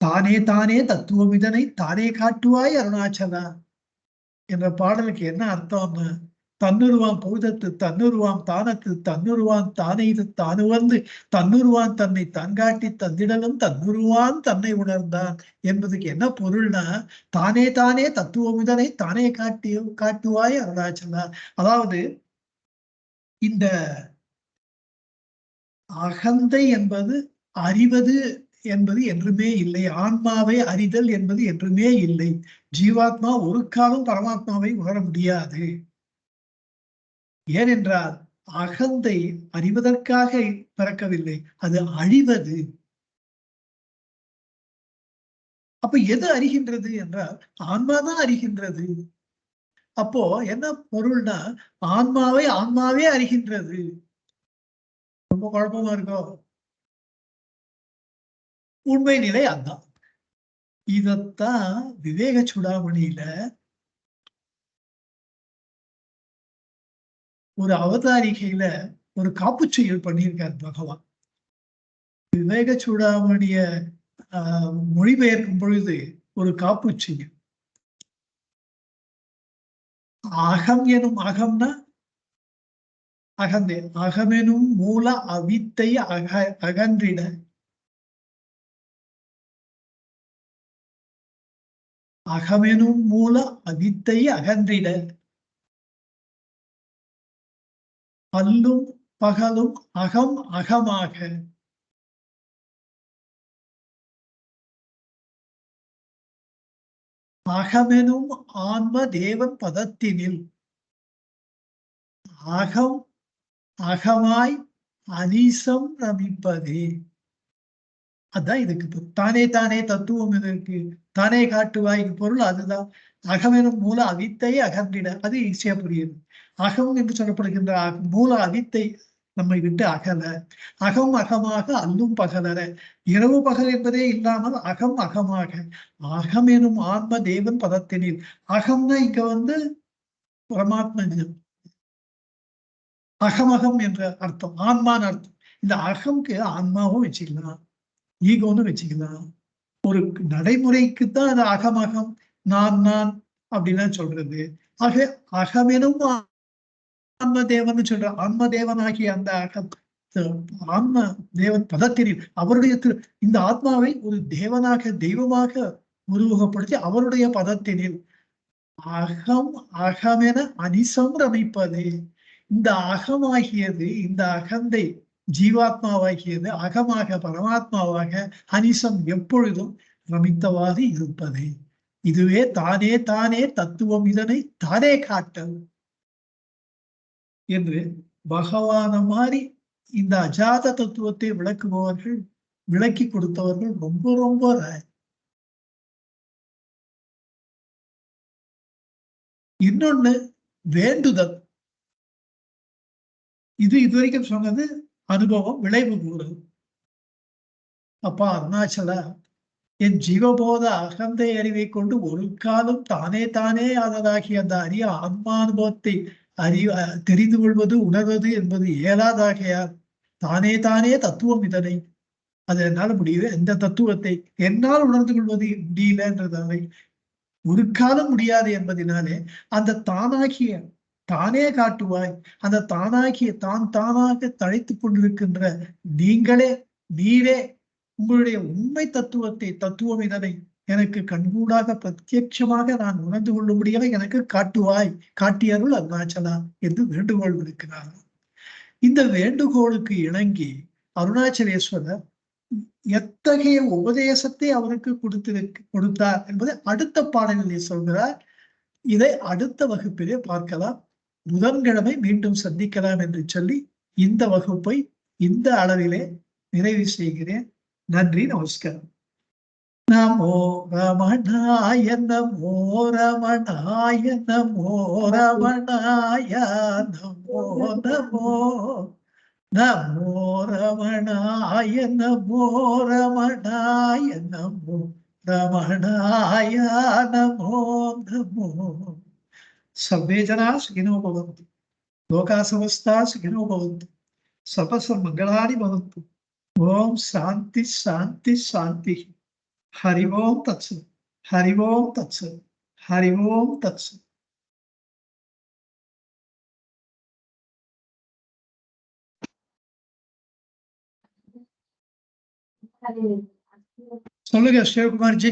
தானே தானே தத்துவம் இதனை தானே காட்டுவாய் அருணாச்சலா என்ற பாடலுக்கு என்ன அர்த்தம்னு, தன்னுருவான் பௌதத்து தன்னுருவான் தானத்து தன்னுருவான் தானெய்து தானுவந்து தன்னுருவான் தன்னை தன்காட்டி தந்திடலும் தன்னுருவான் தன்னை உணர்ந்தான் என்பதுக்கு என்ன பொருள்னா, தானே தானே தத்துவம் இதனை தானே காட்டுவாய் அருணாச்சலா. அதாவது இந்த அகந்தை என்பது அறிவது என்பது என்றுமே இல்லை. ஆன்மாவை அறிதல் என்பது என்றுமே இல்லை. ஜீவாத்மா ஒரு காலம் பரமாத்மாவை உணர முடியாது. ஏனென்றால் அகந்தை அறிவதற்காக பிறக்கவில்லை, அது அழிவது. அப்ப எது அறிகின்றது என்றால் ஆன்மாதான் அறிகின்றது. அப்போ என்ன பொருள்னா ஆன்மாவை ஆன்மாவே அறிகின்றது. ரொம்ப குழப்பமா இருக்கோ? உண்மை நிலை அதான். இதத்தான் விவேக சூடாமணியில ஒரு அவதாரிகையில ஒரு காப்புச்செயல் பண்ணியிருக்கார் பகவான். விவேக சூடாமணிய மொழிபெயர்க்கும் பொழுது ஒரு காப்புச்செயல். அகம் எனும் அகம்னா அகந்தே, அகமெனும் மூல அவித்தை அகன்றிட. அகமெனும் மூல அவித்தை அகன்றிட. பல்லும் பகலும் அகம் அகமாக. அகமெனும் ஆன்ம தேவன் பதத்தினில் அகம் அகமாய் அனிசம் ரமிப்பதே. அதான் இதுக்கு தானே தானே தத்துவம் இதற்கு தானே காட்டுவாய் பொருள் அதுதான். அகமெனும் மூல அவித்தை அகன்றிட, அது ஈஸியா புரியுது. அகம் என்று சொல்லப்படுகின்ற மூல அவித்தை நம்மை விட்டு அகல. அகம் அகமாக அல்லும் பகலற. இரவு பகல் என்பதே இல்லாமல் அகம் அகமாக. அகம் எனும் ஆன்ம தேவன் பதத்தினில். அகம்னா இங்க பரமாத்ம அகமகம் என்ற அர்த்தம், ஆன்மான்னு அர்த்தம். இந்த அகம்க்கு ஆன்மாவும் வச்சுக்கலாம், ஈகோன்னு வச்சுக்கலாம். ஒரு நடைமுறைக்குத்தான் அது அகமகம் நான் நான் அப்படின்னு சொல்றது. ஆக அகமெனும் ஆன்மதேவன் சொல்ற ஆன்மதேவனாகிய அந்த அகம் ஆன்ம தேவன் பதத்தினில் அவருடைய இந்த ஆத்மாவை ஒரு தேவனாக தெய்வமாக உருவகப்படுத்தி அவருடைய பதத்தினில் அகம் அகமென அனிசம் ரமிப்பதே. இந்த அகமாகியது, இந்த அகந்தை ஜீவாத்மாவாகியது அகமாக பரமாத்மாவாக அனிசம் எப்பொழுதும் ரமித்தவாறு இருப்பதே. இதுவே தானே தானே தத்துவம், இதனை தானே காட்டல் என்று பகவான மாதிரி இந்த அஜாத தத்துவத்தை விளக்குபவர்கள், விளக்கி கொடுத்தவர்கள் ரொம்ப ரொம்ப இன்னொன்னு வேண்டுதல். இதுவரைக்கும் சொன்னது அனுபவம், விளைவு கூறுது. அப்பா அருணாச்சலா, என் ஜீவபோத அகந்தை அறிவை கொண்டு ஒரு காலம் தானே தானே அதனாகிய அந்த அரிய ஆன்மானுபவத்தை தெரிந்து கொள்வது உணர்வது என்பது இயலாதாகையால் தானே தானே தத்துவம் இதனை, அது என்னால முடியுது. இந்த தத்துவத்தை என்னால் உணர்ந்து கொள்வது முடியலன்றதை ஒரு காலம் முடியாது என்பதனாலே அந்த தானாகிய தானே காட்டுவாய், அந்த தானாகிய தானாக தழைத்துக் கொண்டிருக்கின்ற நீங்களே நீரே உங்களுடைய உண்மை தத்துவத்தை தத்துவம் இதனை எனக்கு கண்கூடாக பிரத்யட்சமாக நான் உணர்ந்து கொள்ளும்படியாக எனக்கு காட்டுவாய், காட்டியருள் அருணாச்சலா என்று வேண்டுகோள் விடுக்கிறார். இந்த வேண்டுகோளுக்கு இணங்கி அருணாச்சலேஸ்வரர் எத்தகைய உபதேசத்தை அவருக்கு கொடுத்தார் என்பதை அடுத்த பாடலிலே சொல்கிறார். இதை அடுத்த வகுப்பிலே பார்க்கலாம். புதன்கிழமை மீண்டும் சந்திக்கலாம் என்று சொல்லி இந்த வகுப்பை இந்த அளவிலே நிறைவு செய்கிறேன். நன்றி, நமஸ்காரம். நமோ ரமணாய நமோ ரமணாய நமோ ரமணாய நமோ நமோ நமோ ரமணாய நமோ ரமணாய நமோ ரமணாய நமோ நமோ. सर्वे जना सुखिनो भवन्तु, लोकाः समस्ताः सुखिनो भवन्तु, सर्वमङ्गलानि भवन्तु. ओम शांति शांति शांति. हरि ओम तत्सत्. हरि ओम तत्सत्. हरि ओम तत्सत्. சொல்லுங்க சிவகுமார் ஜி.